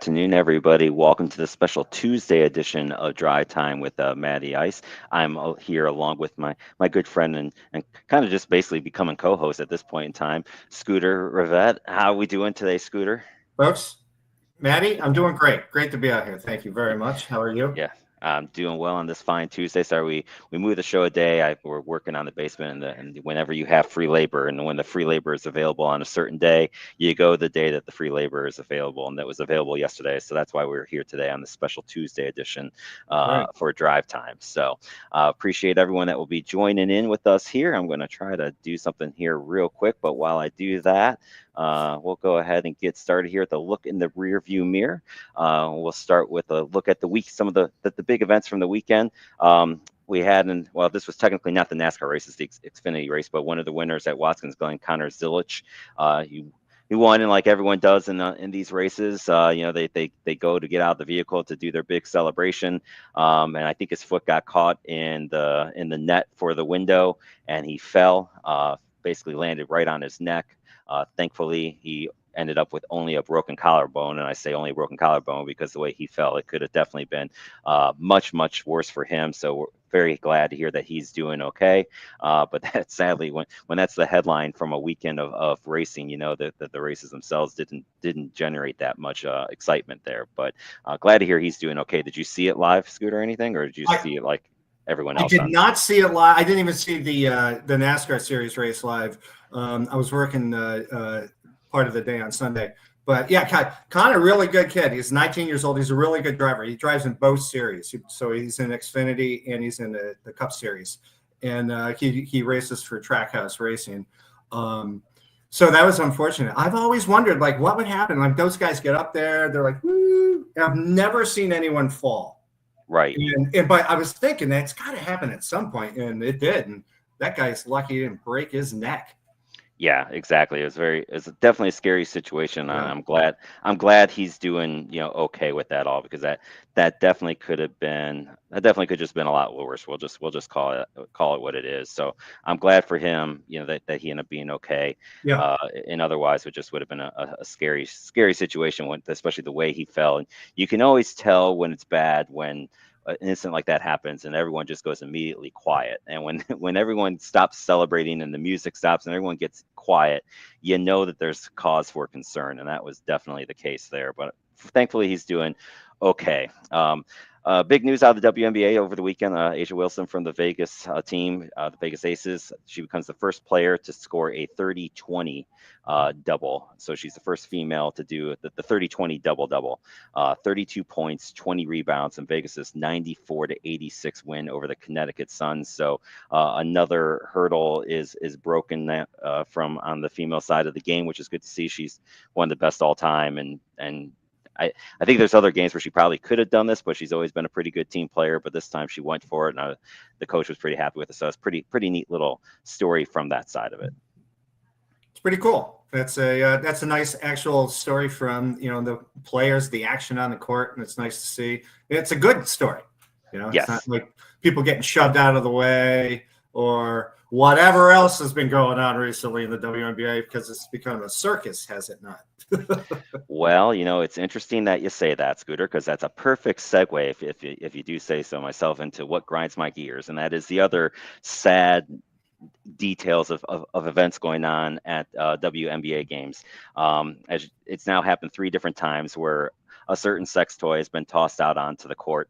afternoon, everybody. Welcome to the special Tuesday edition of Drive Time with Matty Ice. I'm here along with my good friend and kind of just basically becoming co-host at this point in time, Scooter Rivette. How are we doing today, Scooter? Folks, Maddie, I'm doing great. Great to be out here. Thank you very much. How are you? Yeah, I'm doing well on this fine Tuesday. Sorry, we moved the show a day. We're working on the basement, and whenever you have free labor, and when the free labor is available on a certain day, you go the day that the free labor is available, and that was available yesterday. So that's why we're here today on the special Tuesday edition Great. for Drive Time. So appreciate everyone that will be joining in with us here. I'm going to try to do something here real quick, but while I do that, we'll go ahead and get started here at the look in the rear view mirror. We'll start with a look at the week, some of the big events from the weekend. We had, well, this was technically not the NASCAR race, it's the Xfinity race, but one of the winners at Watkins Glen, Connor Zilisch, he won, and like everyone does in these races, they go to get out of the vehicle to do their big celebration, and I think his foot got caught in the net for the window, and he fell, basically landed right on his neck. Thankfully, he ended up with only a broken collarbone, and I say only a broken collarbone because the way he fell, it could have definitely been much worse for him. So we're very glad to hear that he's doing okay. But that sadly, when that's the headline from a weekend of racing, that the races themselves didn't generate that much excitement there. But glad to hear he's doing okay. Did you see it live, Scooter, or anything, or did you see it like everyone I else did on? not see it live. I didn't even see the NASCAR series race live. I was working part of the day on Sunday. But yeah, Connor, really good kid. He's 19 years old. He's a really good driver. He drives in both series. So he's in Xfinity and he's in the Cup Series. And he races for Trackhouse Racing. So that was unfortunate. I've always wondered, like, what would happen? Like, those guys get up there. They're like, woo. I've never seen anyone fall. Right. But I was thinking that's got to happen at some point, and it did. And that guy's lucky he didn't break his neck. Yeah, exactly. It's definitely a scary situation. And Yeah. I'm glad he's doing, okay with that all, because that definitely could just been a lot worse. We'll just call it what it is. So I'm glad for him, that he ended up being okay. Yeah. And otherwise it just would have been a scary situation, especially the way he fell. And you can always tell when it's bad when an incident like that happens and everyone just goes immediately quiet, and when everyone stops celebrating and the music stops and everyone gets quiet, that there's cause for concern, and that was definitely the case there. But thankfully he's doing okay. Big news out of the WNBA over the weekend. Asia Wilson from the Vegas team, the Vegas Aces, she becomes the first player to score a 30-20 double. So she's the first female to do the 30-20 double-double. 32 points, 20 rebounds, and Vegas's 94-86 win over the Connecticut Suns. So another hurdle is broken from on the female side of the game, which is good to see. She's one of the best all time, and I think there's other games where she probably could have done this, but she's always been a pretty good team player. But this time she went for it, and the coach was pretty happy with it. So it's pretty neat little story from that side of it. It's pretty cool. That's a nice actual story from the players, the action on the court, and it's nice to see. It's a good story. It's Yes. not like people getting shoved out of the way or whatever else has been going on recently in the WNBA, because it's become a circus, has it not? Well, it's interesting that you say that, Scooter, because that's a perfect segue, if you do say so myself, into what grinds my gears, and that is the other sad details of events going on at WNBA games. As it's now happened 3 different times where a certain sex toy has been tossed out onto the court.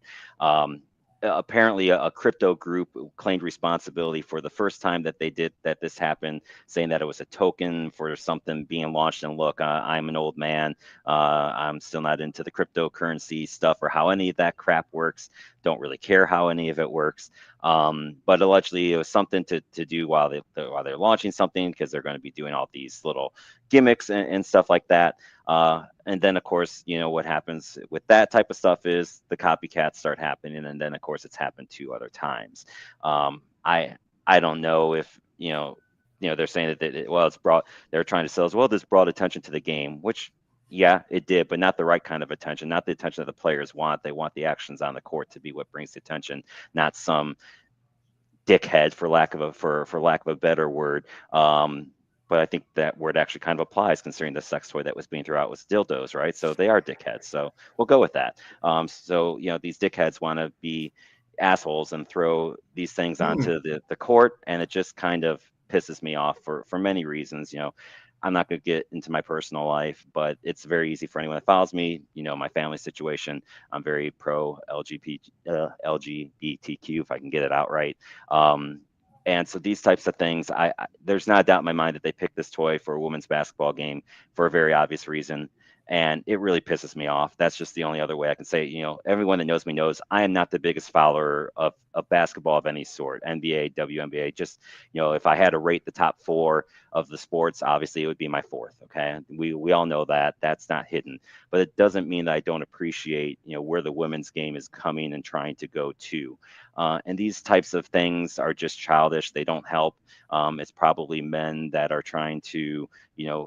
Apparently a crypto group claimed responsibility for the first time that this happened, saying that it was a token for something being launched. And look, I'm an old man. I'm still not into the cryptocurrency stuff or how any of that crap works. Don't really care how any of it works. But allegedly it was something to do while they're launching something, because they're going to be doing all these little gimmicks and stuff like that. And then, of course, what happens with that type of stuff is the copycats start happening. And then, of course, it's happened 2 other times. I don't know if, they're saying that, they're trying to sell as well. This brought attention to the game, which, yeah, it did, but not the right kind of attention, not the attention that the players want. They want the actions on the court to be what brings the attention, not some dickhead, for lack of a better word, but I think that word actually kind of applies considering the sex toy that was being thrown out was dildos, right? So they are dickheads. So we'll go with that. So, these dickheads want to be assholes and throw these things Hmm. onto the court, and it just kind of pisses me off for many reasons. I'm not going to get into my personal life, but it's very easy for anyone that follows me. My family situation. I'm very pro LGBTQ, if I can get it out right. And so these types of things, there's not a doubt in my mind that they picked this toy for a women's basketball game for a very obvious reason. And it really pisses me off. That's just the only other way I can say it. Everyone that knows me knows I am not the biggest follower of basketball of any sort, NBA, WNBA. Just, if I had to rate the top four of the sports, obviously it would be my fourth. Okay. We all know that. That's not hidden. But it doesn't mean that I don't appreciate, where the women's game is coming and trying to go to. And these types of things are just childish. They don't help. It's probably men that are trying to,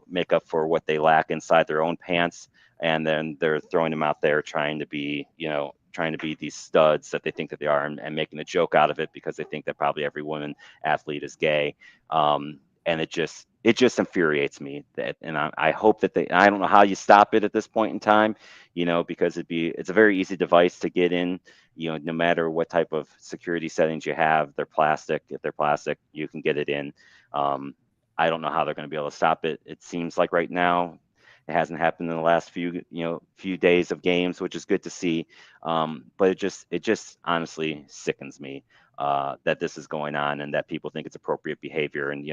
make up for what they lack inside their own pants. And then they're throwing them out there trying to be, these studs that they think that they are, and making a joke out of it because they think that probably every woman athlete is gay. And it just infuriates me and I hope that I don't know how you stop it at this point in time, because it's a very easy device to get in, no matter what type of security settings you have. If they're plastic, you can get it in. I don't know how they're going to be able to stop it. It seems like right now it hasn't happened in the last few days of games, which is good to see. But it just honestly sickens me that this is going on and that people think it's appropriate behavior. And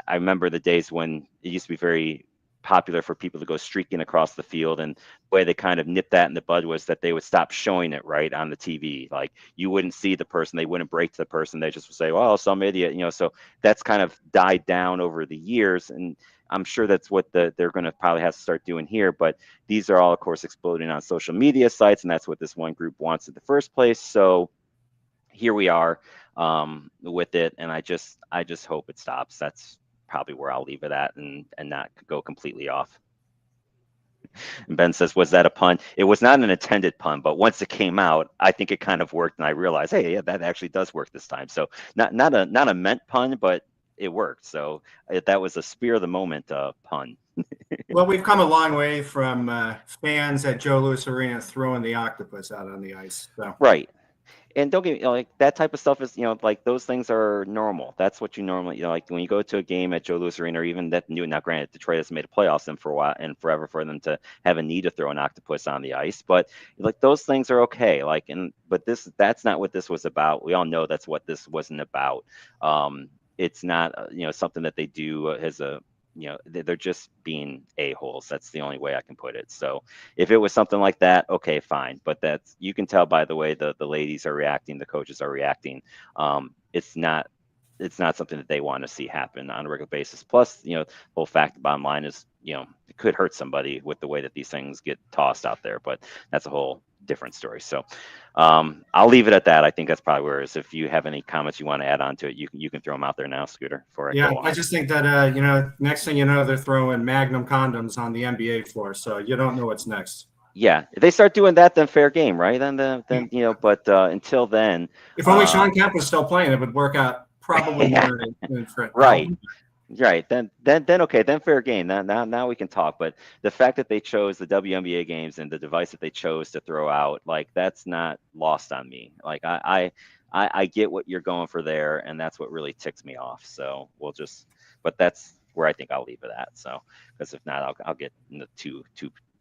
I remember the days when it used to be very popular for people to go streaking across the field, and the way they kind of nipped that in the bud was that they would stop showing it right on the TV. Like, you wouldn't see the person, they wouldn't break to the person, they just would say, well, some idiot, so that's kind of died down over the years. And I'm sure that's what they're going to probably have to start doing here. But these are all, of course, exploding on social media sites, and that's what this one group wants in the first place. So here we are with it, and I just hope it stops. That's probably where I'll leave it at, and not go completely off. And Ben says, was that a pun? It was not an intended pun, but once it came out, I think it kind of worked, and I realized, hey, yeah, that actually does work this time. So not a meant pun, but it worked. So that was a spear of the moment pun. Well, we've come a long way from fans at Joe Louis Arena throwing the octopus out on the ice. So. Right. And don't get me, like, that type of stuff is, like, those things are normal. That's what you normally, like when you go to a game at Joe Louis Arena, or even that new, now granted, Detroit has made a playoffs in for a while and forever for them to have a need to throw an octopus on the ice. But like, those things are okay. Like, but that's not what this was about. We all know that's what this wasn't about. It's not, something that they do as a, they're just being a-holes. That's the only way I can put it. So if it was something like that, okay, fine. But you can tell by the way the ladies are reacting, the coaches are reacting. It's not something that they want to see happen on a regular basis. Plus, the whole fact, the bottom line is, it could hurt somebody with the way that these things get tossed out there, but that's a whole different story. So I'll leave it at that. I think that's probably where it is. If you have any comments you want to add on to it, you can throw them out there now, Scooter. I just think that next thing you know, they're throwing Magnum condoms on the NBA floor, so you don't know what's next. Yeah, if they start doing that, then fair game, right? Then But until then, if only Sean Kemp was still playing, it would work out probably more than right. Right. Then okay, then fair game. Now we can talk. But the fact that they chose the WNBA games and the device that they chose to throw out, like, that's not lost on me. Like, I get what you're going for there, and that's what really ticks me off. So but that's where I think I'll leave it at. So, because if not, I'll get into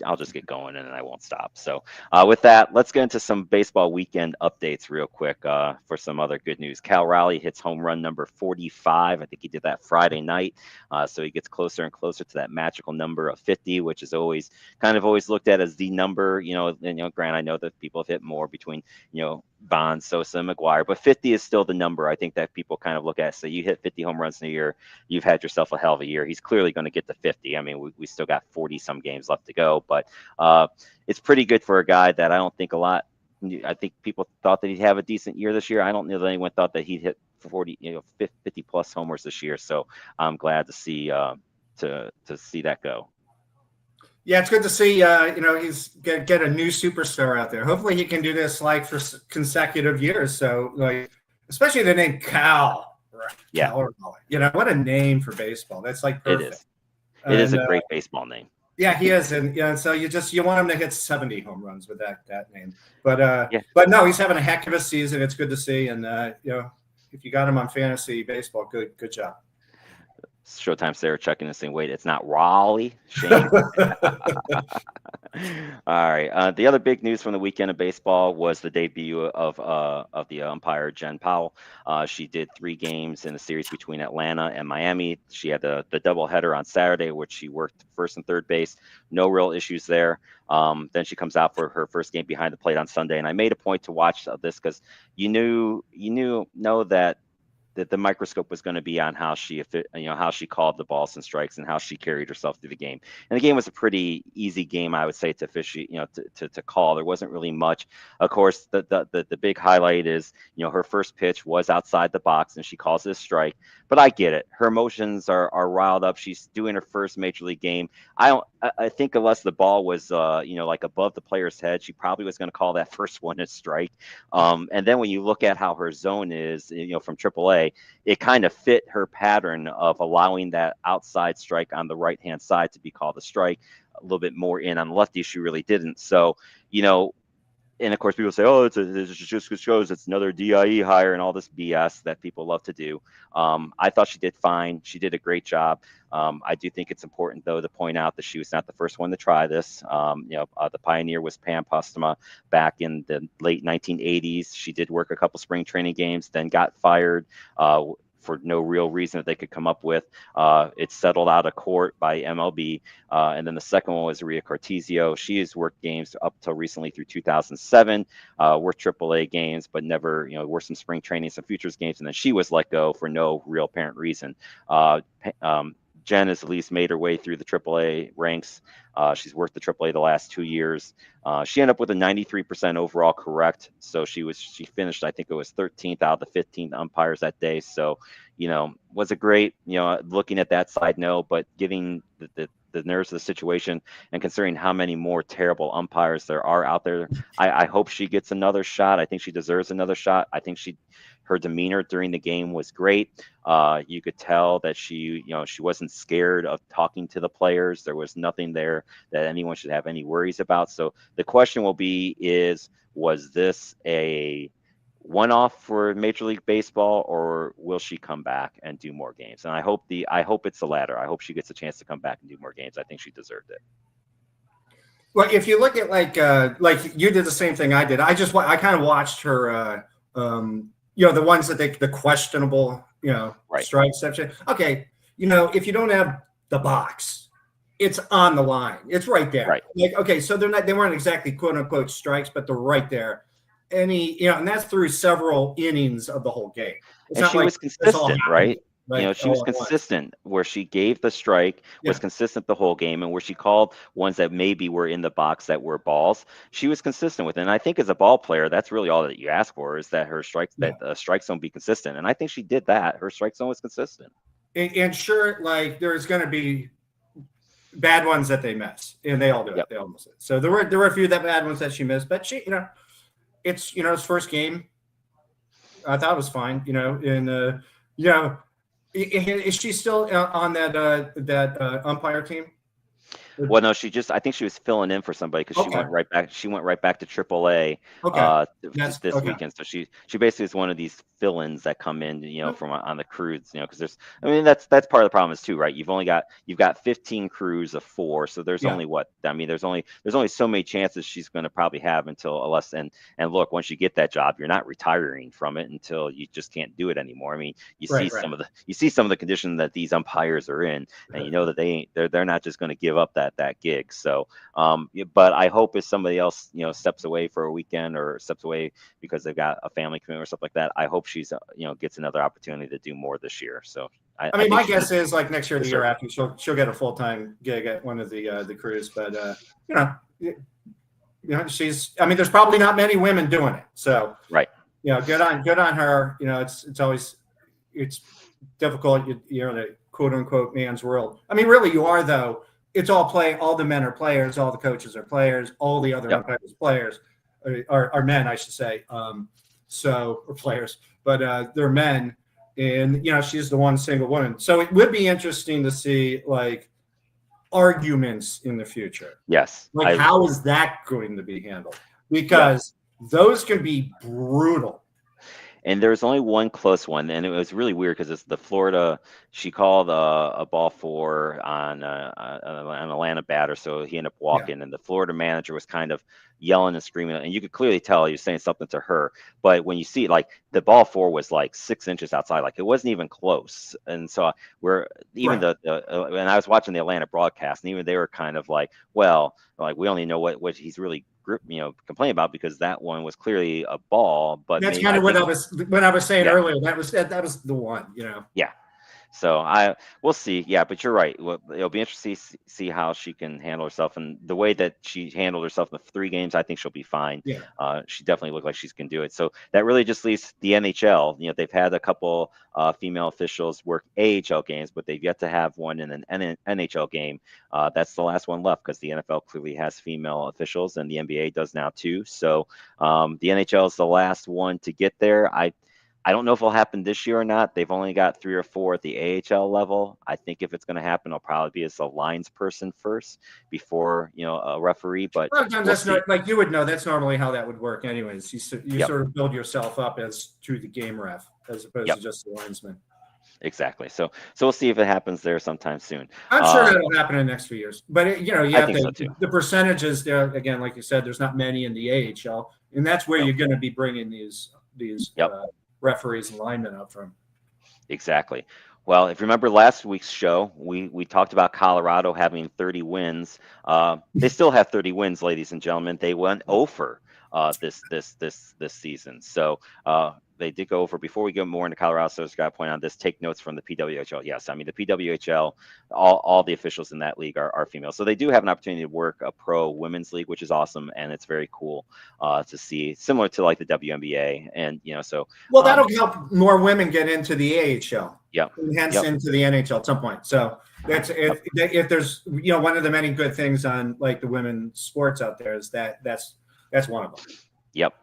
I'll just get going and then I won't stop. So with that, let's get into some baseball weekend updates real quick for some other good news. Cal Raleigh hits home run number 45. I think he did that Friday night. So he gets closer and closer to that magical number of 50, which is always looked at as the number, and, Grant, I know that people have hit more between, Bonds, Sosa, and McGuire, but 50 is still the number I think that people kind of look at. So you hit 50 home runs in a year, you've had yourself a hell of a year. He's clearly going to get to 50. I mean, we still got 40 some games left to go, but it's pretty good for a guy that I don't think I think people thought that he'd have a decent year this year. I don't know that anyone thought that he'd hit 40, 50 plus homers this year. So I'm glad to see see that go. Yeah, it's good to see, he's get a new superstar out there. Hopefully he can do this like for consecutive years. So, like, especially the name Cal Yeah, You know, what a name for baseball. That's like it perfect. is. It is And, a great baseball name. yeah, he is, and so you want him to hit 70 home runs with that name. But Yeah. but no, he's having a heck of a season. It's good to see, and you know, if you got him on fantasy baseball, good job. Showtime Sarah checking and saying, wait, it's not Raleigh. Shame. All right. The other big news from the weekend of baseball was the debut of the umpire Jen Powell. She did 3 games in the series between Atlanta and Miami. She had the doubleheader on Saturday, which she worked first and third base. No real issues there. Then she comes out for her first game behind the plate on Sunday, and I made a point to watch this because you know that the microscope was going to be on how she called the balls and strikes and how she carried herself through the game. And the game was a pretty easy game, I would say, to officiate, to call. There wasn't really much. Of course, the big highlight is, her first pitch was outside the box and she calls it a strike. But I get it. Her emotions are riled up. She's doing her first major league game. I think unless the ball was like above the player's head, she probably was going to call that first one a strike. And then when you look at how her zone is, from AAA, it kind of fit her pattern of allowing that outside strike on the right-hand side to be called a strike. A little bit more in on the lefty, she really didn't. So, and of course, people say, "Oh, it just shows it's another DIE hire," and all this BS that people love to do. I thought she did fine. She did a great job. I do think it's important, though, to point out that she was not the first one to try this. The pioneer was Pam Postema back in the late 1980s. She did work a couple spring training games, then got fired for no real reason that they could come up with. It's settled out of court by MLB. And then the second one was Ria Cortizio. She has worked games up till recently through 2007, worked AAA games, but never, worked some spring training, some futures games. And then she was let go for no real apparent reason. Jen has at least made her way through the AAA ranks. She's worked the AAA the last 2 years. She ended up with a 93% overall correct. So she finished, I think it was 13th out of the 15 umpires that day. So, was a great, looking at that side note, but giving the nerves of the situation and considering how many more terrible umpires there are out there, I hope she gets another shot. I think she deserves another shot. I think her demeanor during the game was great. You could tell that she wasn't scared of talking to the players. There was nothing there that anyone should have any worries about. So the question will be was this a one-off for Major League Baseball, or will she come back and do more games? And I hope it's the latter. I hope she gets a chance to come back and do more games. I think she deserved it. Well, if you look at like you did the same thing I did. I kind of watched her, the ones that the questionable, right. strike section. Okay, if you don't have the box, it's on the line. It's right there. Right. Like, okay, so they weren't exactly quote unquote strikes, but they're right there. And that's through several innings of the whole game. And she was consistent, right? She was consistent where she gave the strike, was consistent the whole game, and where she called ones that maybe were in the box that were balls, she was consistent with it. And I think as a ball player, that's really all that you ask for, is that her strike zone be consistent. And I think she did that. Her strike zone was consistent. And sure, like there's going to be bad ones that they miss, and they all do it. They all miss it. So there were a few bad ones that she missed, but she, it's his first game. I thought it was fine, and is she still on that umpire team? Well, no, I think she was filling in for somebody because she went right back. She went right back to AAA this weekend. So she basically is one of these fill-ins that come in, from on the crews, because that's part of the problem is too, right? You've got 15 crews of 4, so there's only there's only so many chances she's going to probably have until and look, once you get that job, you're not retiring from it until you just can't do it anymore. I mean, you see some of the conditions that these umpires are in, and that they're not just going to give up that gig. So, but I hope if somebody else, steps away for a weekend or steps away because they've got a family commitment or stuff like that, I hope she's, gets another opportunity to do more this year. So, I mean, my guess is like next year, the year after, she'll get a full-time gig at one of the crews. But she's. I mean, there's probably not many women doing it. So, right. Good on her. It's difficult. You're in a quote-unquote man's world. I mean, really, you are though. It's all the men are players, all the coaches are players, all the other umpires players are men, I should say. Or players, but they're men, and she's the one single woman. So it would be interesting to see like arguments in the future. Yes. Like how is that going to be handled? Because those can be brutal. And there was only one close one, and it was really weird because it's the Florida. She called a ball four on an Atlanta batter, so he ended up walking, and the Florida manager was kind of yelling and screaming, and you could clearly tell he was saying something to her. But when you see like the ball four was like 6 inches outside, like it wasn't even close. And so we're even and I was watching the Atlanta broadcast, and even they were kind of like, well, like we only know what he's really complain about because that one was clearly a ball. But that's kind of what I was saying earlier. That was the one, Yeah. So we'll see. Yeah, but you're right. It'll be interesting to see how she can handle herself, and the way that she handled herself in the 3 games, I think she'll be fine. Yeah. She definitely looked like she can do it. So that really just leaves the NHL. They've had a couple female officials work AHL games, but they've yet to have one in an NHL game. That's the last one left because the NFL clearly has female officials, and the NBA does now too. So the NHL is the last one to get there. I don't know if it'll happen this year or not. They've only got 3 or 4 at the AHL level. I think if it's going to happen, it'll probably be as a lines person first before, a referee. But a lot of times that's not, like you would know, that's normally how that would work anyways. You sort of build yourself up as to the game ref as opposed to just the linesman. Exactly. So we'll see if it happens there sometime soon. I'm sure that'll happen in the next few years. But you have the percentages there again, like you said. There's not many in the AHL, and that's where you're going to be bringing these referees and linemen up from. Exactly. Well, if you remember last week's show, we talked about Colorado having 30 wins. They still have 30 wins, ladies and gentlemen. They went over this season. So they did go over. Before we go more into Colorado, so I just got to point out this. Take notes from the PWHL. Yes, I mean the PWHL. All the officials in that league are female, so they do have an opportunity to work a pro women's league, which is awesome, and it's very cool to see. Similar to like the WNBA, and so. Well, that'll help more women get into the AHL. Yep. And hence into the NHL at some point. So that's if there's one of the many good things on like the women's sports out there is that's one of them. Yep.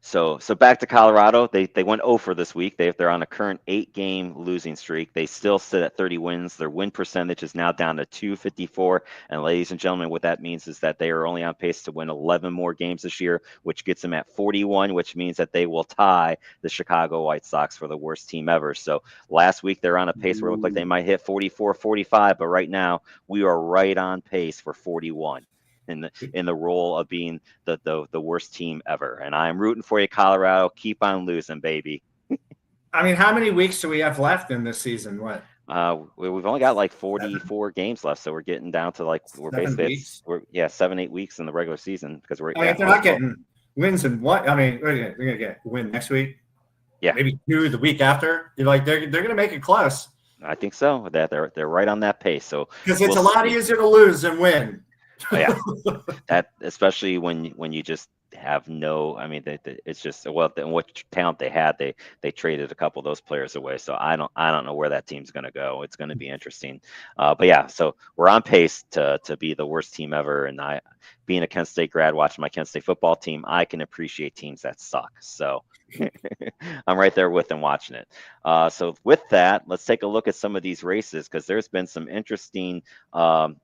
So back to Colorado. They went 0 this week. They're on a current 8-game losing streak. They still sit at 30 wins. Their win percentage is now down to .254. And ladies and gentlemen, what that means is that they are only on pace to win 11 more games this year, which gets them at 41, which means that they will tie the Chicago White Sox for the worst team ever. So last week they're on a pace where it looked like they might hit 44, 45, but right now we are right on pace for 41. In the role of being the worst team ever. And I'm rooting for you, Colorado. Keep on losing, baby. I mean, how many weeks do we have left in this season? What? We've only got like 44 games left, so we're getting down to like we're 7-8 weeks in the regular season because we're. If they're not getting wins and what? I mean, they're gonna get win next week. Yeah, maybe 2 the week after. You're like they're gonna make it close. I think so. That they're right on that pace. So because it's a lot easier to lose than win. Oh, yeah, that especially when you just have no. I mean, it's just what talent they had. They traded a couple of those players away. So I don't know where that team's going to go. It's going to be interesting. But yeah, so we're on pace to be the worst team ever. And being a Kent State grad, watching my Kent State football team, I can appreciate teams that suck. So I'm right there with them watching it. So with that, let's take a look at some of these races because there's been some interesting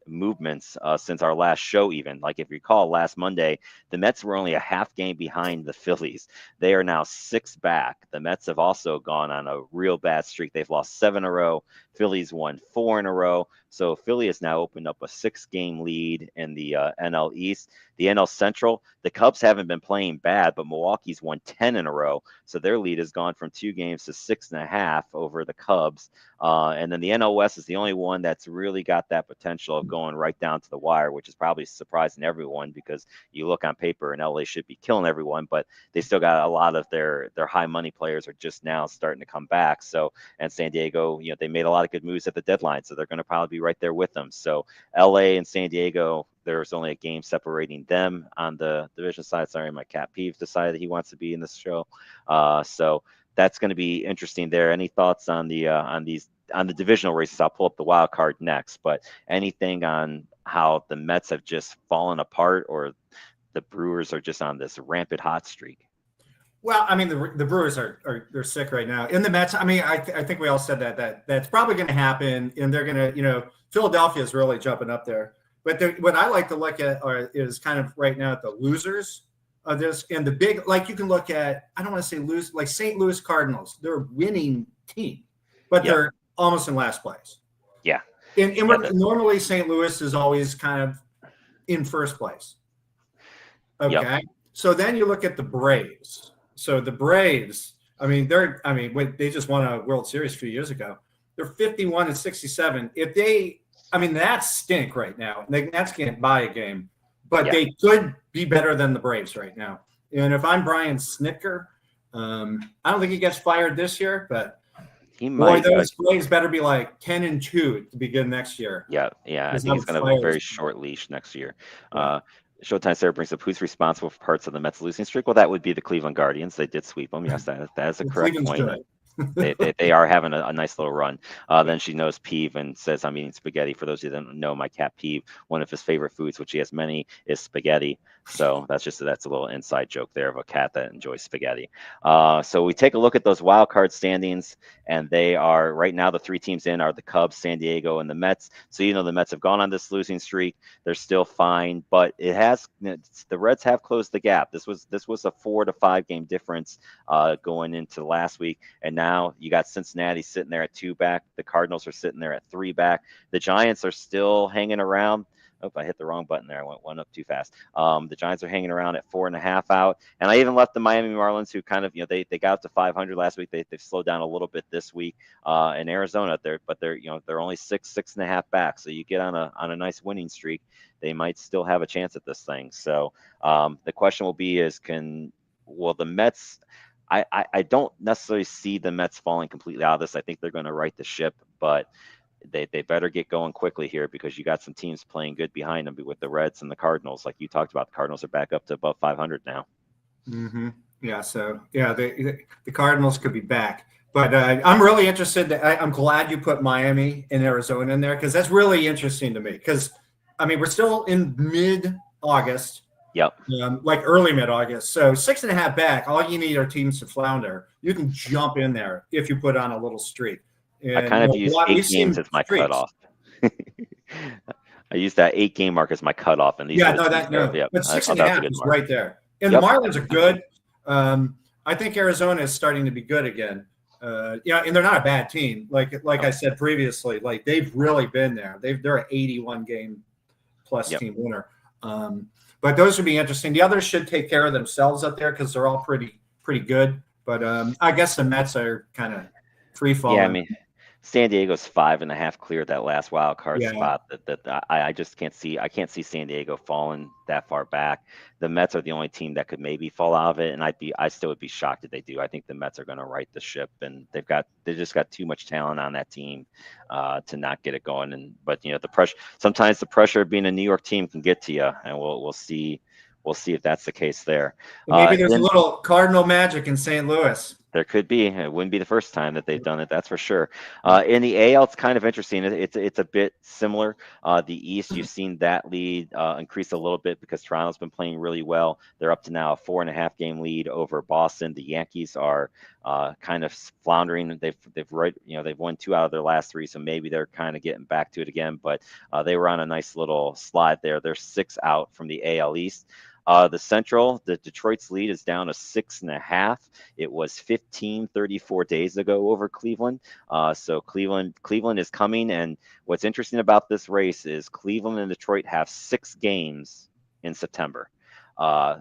movements since our last show. Even like if you recall, last Monday, the Mets were only a half game behind the Phillies. They are now 6 back. The Mets have also gone on a real bad streak. They've lost 7 in a row. Phillies won 4 in a row. So Philly has now opened up a 6-game lead in the NL East. The NL Central, the Cubs haven't been playing bad, but Milwaukee's won 10 in a row. So their lead has gone from 2 games to 6.5 over the Cubs. And then the NL West is the only one that's really got that potential of going right down to the wire, which is probably surprising everyone because you look on paper and LA should be killing everyone, but they still got a lot of their high money players are just now starting to come back. So, and San Diego, they made a lot of good moves at the deadline, so they're going to probably be right there with them. So LA and San Diego, there's only a game separating them on the division side. Sorry, my cat Peeve decided that he wants to be in this show. So that's going to be interesting there. Any thoughts on the divisional races? I'll pull up the wild card next, but anything on how the Mets have just fallen apart or the Brewers are just on this rampant hot streak? Well, I mean, the Brewers are they're sick right now. In the Mets, I mean, I think we all said that's probably going to happen, and they're going to, Philadelphia is really jumping up there. But what I like to look at is kind of right now at the losers of this, and the big, like you can look at, I don't want to say lose, like St. Louis Cardinals, they're a winning team, but Yep. they're almost in last place. Yeah. And normally St. Louis is always kind of in first place. Okay. Yep. So then you look at the Braves. So the Braves, they just won a World Series a few years ago. They're 51-67. That's stink right now. The Nats can't buy a game, but they could be better than the Braves right now. And if I'm Brian Snitker, I don't think he gets fired this year, but he might. Boy, those Braves better be like 10-2 to begin next year. Yeah. I think he's going to have a very short leash next year. Yeah. Showtime Sarah brings up who's responsible for parts of the Mets losing streak. Well, that would be the Cleveland Guardians. They did sweep them. Yes, that is a correct point. They are having a nice little run. Then she knows Peeve and says, I'm eating spaghetti. For those of you that don't know, my cat Peeve, one of his favorite foods, which he has many, is spaghetti. So that's a little inside joke there of a cat that enjoys spaghetti. So we take a look at those wild card standings, and they are right now the three teams in are the Cubs, San Diego, and the Mets. So the Mets have gone on this losing streak. They're still fine, but the Reds have closed the gap. This was a 4 to 5 game difference going into last week, and now you got Cincinnati sitting there at 2 back. The Cardinals are sitting there at 3 back. The Giants are still hanging around. Oh, I hit the wrong button there. I went one up too fast. The Giants are hanging around at 4.5 out. And I even left the Miami Marlins, who kind of, they got up to 500 last week. They've slowed down a little bit this week. In Arizona, they're only 6.5 back. So you get on a nice winning streak, they might still have a chance at this thing. So the question will be will the Mets? I don't necessarily see the Mets falling completely out of this. I think they're going to right the ship, but they better get going quickly here, because you got some teams playing good behind them with the Reds and the Cardinals. Like you talked about, the Cardinals are back up to above 500 now. Mm-hmm. Yeah. So the Cardinals could be back, but I'm really interested. I'm glad you put Miami and Arizona in there, because that's really interesting to me. Because we're still in mid-August. Yep. Like early mid-August. So 6.5 back. All you need are teams to flounder. You can jump in there if you put on a little streak. And, I kind of use 8 games as my cutoff. I use that 8 game mark as my cutoff, and these. But 6.5 is right there. And the Marlins are good. I think Arizona is starting to be good again. And they're not a bad team. Like I said previously, like they've really been there. They're an 81 game plus team winner. But those would be interesting. The others should take care of themselves up there, because they're all pretty good. But I guess the Mets are kind of free falling. Yeah, San Diego's 5.5 clear that last wild card spot. That I just can't see. I can't see San Diego falling that far back. The Mets are the only team that could maybe fall out of it, and I still would be shocked if they do. I think the Mets are going to right the ship, and they just got too much talent on that team to not get it going. But the pressure. Sometimes the pressure of being a New York team can get to you, and we'll see. We'll see if that's the case there. Maybe there's a little Cardinal magic in St. Louis. There could be. It wouldn't be the first time that they've done it, that's for sure. In the AL, it's kind of interesting. It's a bit similar. The East, you've seen that lead increase a little bit, because Toronto's been playing really well. They're up to now a 4.5 game lead over Boston. The Yankees are kind of floundering. They've won 2 out of their last 3, so maybe they're kind of getting back to it again. But they were on a nice little slide there. They're 6 out from the AL East. The Central, the Detroit's lead is down to 6.5. It was 34 days ago over Cleveland. So Cleveland is coming. And what's interesting about this race is Cleveland and Detroit have 6 games in September.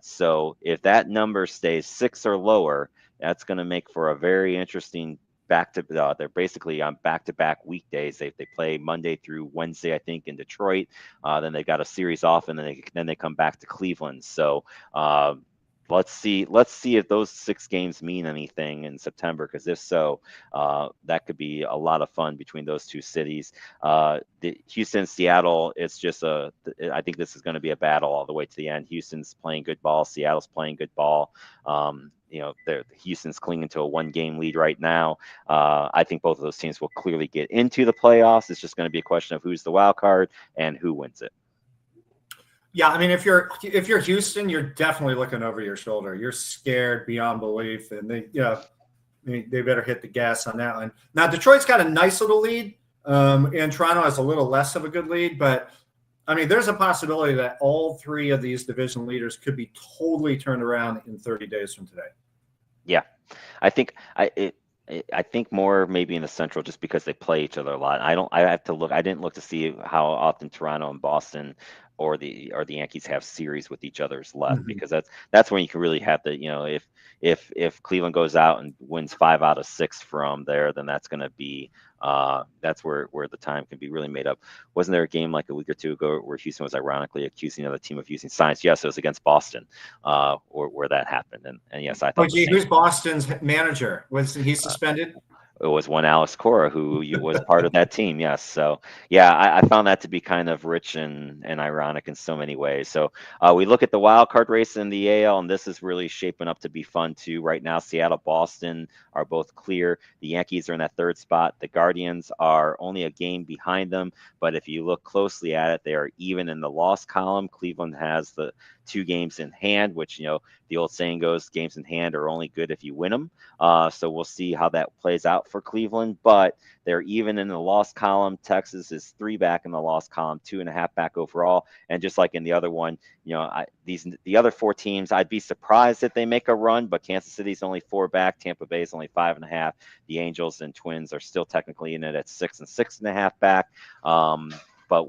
So if that number stays 6 or lower, that's going to make for a very interesting they're basically on back-to-back weekdays. They play Monday through Wednesday, I think, in Detroit. Then they've got a series off, and then they come back to Cleveland. So let's see if those 6 games mean anything in September, because if so, that could be a lot of fun between those 2 cities. The Houston, Seattle, it's just I think this is going to be a battle all the way to the end. Houston's playing good ball. Seattle's playing good ball. Houston's clinging to a 1 game lead right now. I think both of those teams will clearly get into the playoffs. It's just going to be a question of who's the wild card and who wins it. Yeah, I mean, if you're Houston, you're definitely looking over your shoulder. You're scared beyond belief, and they better hit the gas on that one. Now, Detroit's got a nice little lead, and Toronto has a little less of a good lead, but I mean, there's a possibility that all three of these division leaders could be totally turned around in 30 days from today. Yeah, I think I think more maybe in the Central just because they play each other a lot. I have to look. I didn't look to see how often Toronto and Boston or the Yankees have series with each other's left, Mm-hmm. because that's when you can really have the, if Cleveland goes out and wins 5 out of 6 from there, then that's going to be that's where the time can be really made up. Wasn't there a game like a week or two ago where Houston was ironically accusing another team of using science? Yes, it was against Boston, or where that happened, and yes, I Oh, thought the gee, same. who's Boston's manager? Was he suspended? It was one Alex Cora who was part of that team. Yes. So yeah, I found that to be kind of rich and ironic in so many ways. So we look at the wild card race in the AL, and this is really shaping up to be fun too. Right now, Seattle, Boston are both clear. The Yankees are in that third spot. The Guardians are only a game behind them, but if you look closely at it, they are even in the loss column. Cleveland has the 2 games in hand, which the old saying goes, games in hand are only good if you win them. So we'll see how that plays out for Cleveland, but they're even in the loss column. Texas is 3 back in the loss column, 2.5 back overall. And just like in the other one, the other 4 teams, I'd be surprised if they make a run, but Kansas City's only 4 back. Tampa Bay is only 5.5. The Angels and Twins are still technically in it at 6 and 6.5 back. But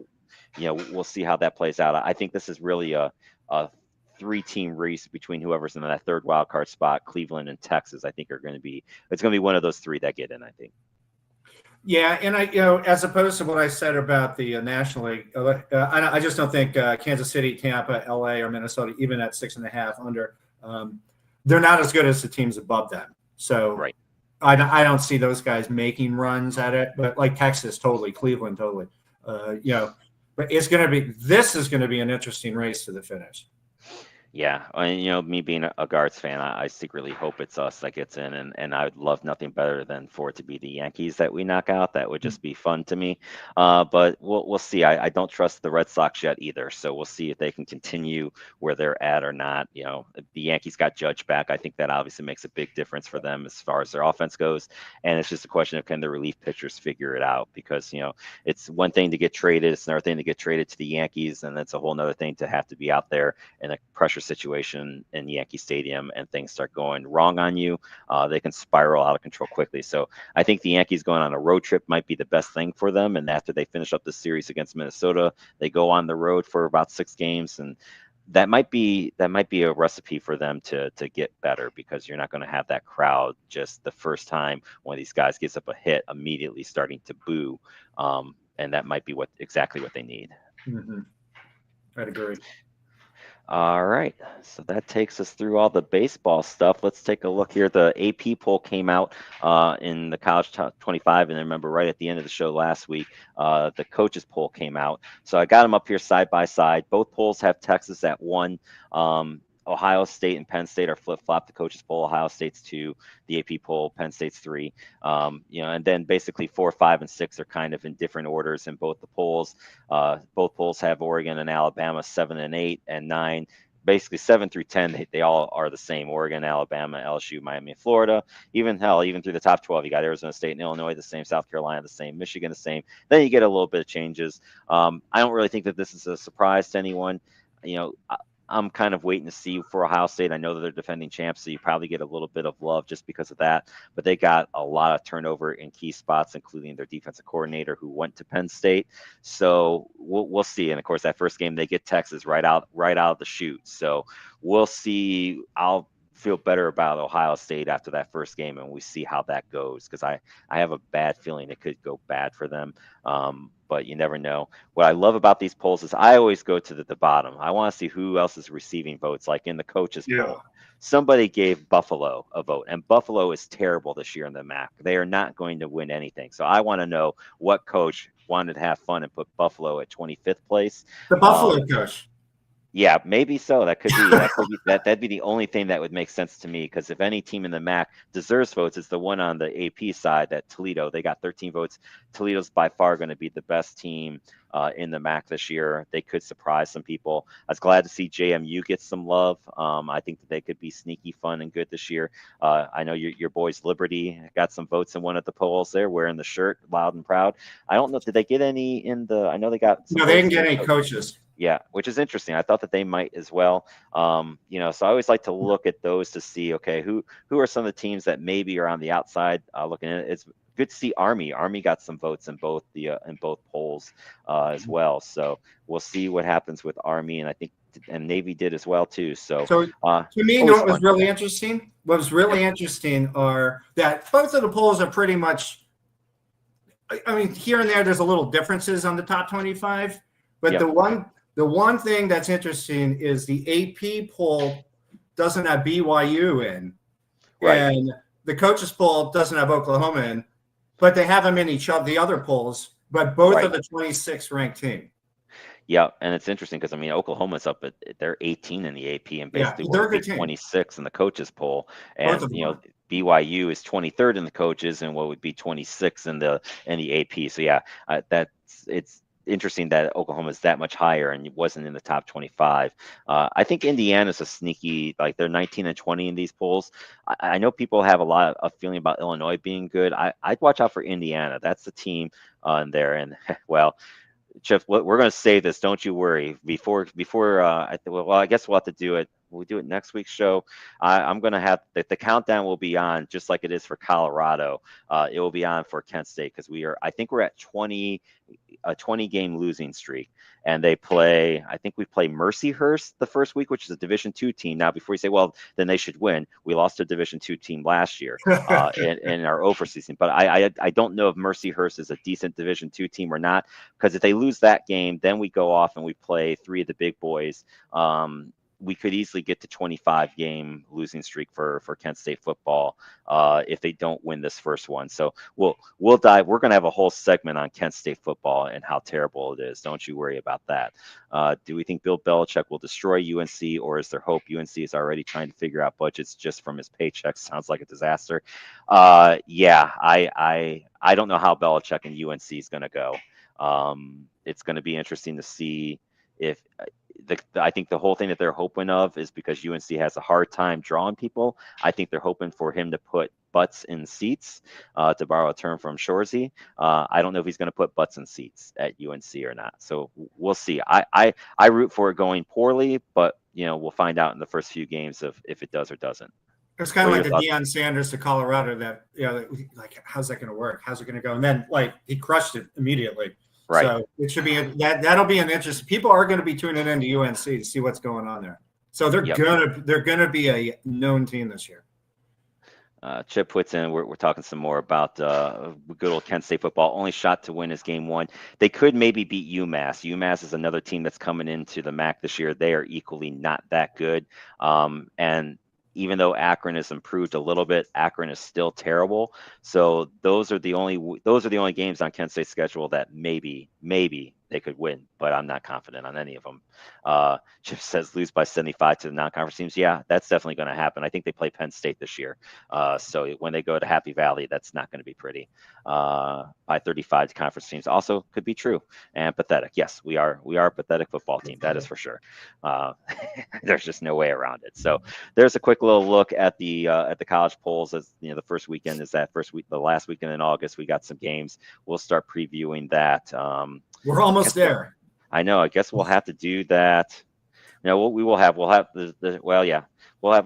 we'll see how that plays out. I think this is really a 3-team race between whoever's in that third wild card spot. Cleveland and Texas, I think, it's going to be one of those 3 that get in, I think. Yeah, and as opposed to what I said about the National League, I just don't think Kansas City, Tampa, LA, or Minnesota, even at 6.5 under, they're not as good as the teams above them. So right. I don't see those guys making runs at it, but like Texas, totally, Cleveland, totally. But this is going to be an interesting race to the finish. Yeah, and me being a Guards fan, I secretly hope it's us that gets in, and I would love nothing better than for it to be the Yankees that we knock out. That would just be fun to me. But we'll see. I don't trust the Red Sox yet either, so we'll see if they can continue where they're at or not. The Yankees got Judge back. I think that obviously makes a big difference for them as far as their offense goes, and it's just a question of can the relief pitchers figure it out, because it's one thing to get traded, it's another thing to get traded to the Yankees, and it's a whole other thing to have to be out there in a pressure situation in Yankee Stadium and things start going wrong on you. They can spiral out of control quickly. So I think the Yankees going on a road trip might be the best thing for them. And after they finish up the series against Minnesota, they go on the road for about 6 games, and that might be a recipe for them to get better, because you're not going to have that crowd just the first time one of these guys gets up a hit immediately starting to boo, and that might be exactly what they need. Mm-hmm. I'd agree. All right, so that takes us through all the baseball stuff. Let's take a look here. The AP poll came out in the College Top 25, and I remember right at the end of the show last week, the coaches poll came out. So I got them up here side by side. Both polls have Texas at 1. Ohio State and Penn State are flip-flop. The coaches poll, Ohio State's 2, the AP poll, Penn State's 3. And then basically 4, 5, and 6 are kind of in different orders in both the polls. Both polls have Oregon and Alabama 7 and 8 and 9. Basically 7 through 10, they all are the same. Oregon, Alabama, LSU, Miami, and Florida. Even through the top 12, you got Arizona State and Illinois the same, South Carolina the same, Michigan the same. Then you get a little bit of changes. I don't really think that this is a surprise to anyone. I'm kind of waiting to see for Ohio State. I know that they're defending champs, so you probably get a little bit of love just because of that. But they got a lot of turnover in key spots, including their defensive coordinator who went to Penn State. So we'll see. And of course, that first game they get Texas right out of the chute. So we'll see. I'll feel better about Ohio State after that first game, and we see how that goes, because I have a bad feeling it could go bad for them. But you never know. What I love about these polls is I always go to the bottom. I want to see who else is receiving votes, like in the coaches poll. Somebody gave Buffalo a vote, and Buffalo is terrible this year in the MAC. They are not going to win anything. So I want to know what coach wanted to have fun and put Buffalo at 25th place. The Buffalo coach. Yeah, maybe so. That'd be the only thing that would make sense to me, because if any team in the MAC deserves votes, it's the one on the AP side, that Toledo. They got 13 votes. Toledo's by far going to be the best team in the MAC this year. They could surprise some people. I was glad to see JMU get some love. I think that they could be sneaky fun and good this year. I know your boys Liberty got some votes in one of the polls there, wearing the shirt loud and proud. I don't know, did they get any in the? I know they got some. No, they didn't get any coaches. Yeah, which is interesting. I thought that they might as well. So I always like to look at those to see, okay, who are some of the teams that maybe are on the outside looking at it. It's good to see Army. Army got some votes in both polls as well. So we'll see what happens with Army, and I think and Navy did as well too. So to me, what was really interesting? What was really interesting are that both of the polls are pretty much. I mean, here and there's a little differences on the top 25, but the one thing that's interesting is the AP poll doesn't have BYU in, right. And the coaches poll doesn't have Oklahoma in, but they have them in each of the other polls, but both are the 26th ranked team. Yeah, and it's interesting because, I mean, Oklahoma's up they're 18 in the AP and basically they're 26 in the coaches poll, and BYU is 23rd in the coaches and what would be 26 in the AP. So yeah, it's interesting that Oklahoma is that much higher and wasn't in the top 25. I think Indiana's a sneaky, like they're 19 and 20 in these polls. I know people have a lot of feeling about Illinois being good. I'd watch out for Indiana. That's the team in there. And well, Jeff, we're going to save this. Don't you worry. Before I guess we'll have to do it. We'll do it next week's show. I'm going to have the countdown will be on just like it is for Colorado. It will be on for Kent State because I think we're at a 20 game losing streak, and I think we play Mercyhurst the first week, which is a Division II team. Now, before you say, well, then they should win, we lost to a Division II team last year in our over season. But I don't know if Mercyhurst is a decent Division II team or not, because if they lose that game, then we go off and we play three of the big boys. We could easily get to 25 game losing streak for Kent State football if they don't win this first one. So we'll dive. We're going to have a whole segment on Kent State football and how terrible it is. Don't you worry about that. Do we think Bill Belichick will destroy UNC, or is there hope? UNC is already trying to figure out budgets just from his paycheck. Sounds like a disaster. Yeah, I don't know how Belichick and UNC is going to go. It's going to be interesting to see if I think the whole thing that they're hoping of is because UNC has a hard time drawing people. I think they're hoping for him to put butts in seats, to borrow a term from Shorzy. I don't know if he's going to put butts in seats at UNC or not. So we'll see. I root for it going poorly, but we'll find out in the first few games if it does or doesn't. It's kind of like the Deion Sanders to Colorado that, like, how's that going to work? How's it going to go? And then, like, he crushed it immediately. Right. So it should be that'll be an interest. People are going to be tuning into UNC to see what's going on there. So they're gonna be a known team this year. Chip puts in, we're talking some more about good old Kent State football. Only shot to win is game one. They could maybe beat UMass. UMass is another team that's coming into the MAC this year. They are equally not that good. And even though Akron has improved a little bit, Akron is still terrible. So those are the only games on Kent State's schedule that maybe they could win, but I'm not confident on any of them. Chip says lose by 75 to the non-conference teams. Yeah, that's definitely going to happen. I think they play Penn State this year. So when they go to Happy Valley, that's not going to be pretty. By 35 to conference teams also could be true and pathetic. Yes, we are a pathetic football team. That is for sure. There's just no way around it. So there's a quick little look at the college polls. As the first weekend is that first week, the last weekend in August, we got some games. We'll start previewing that. We're almost there. I know. I guess we'll have to do that. We'll have we'll have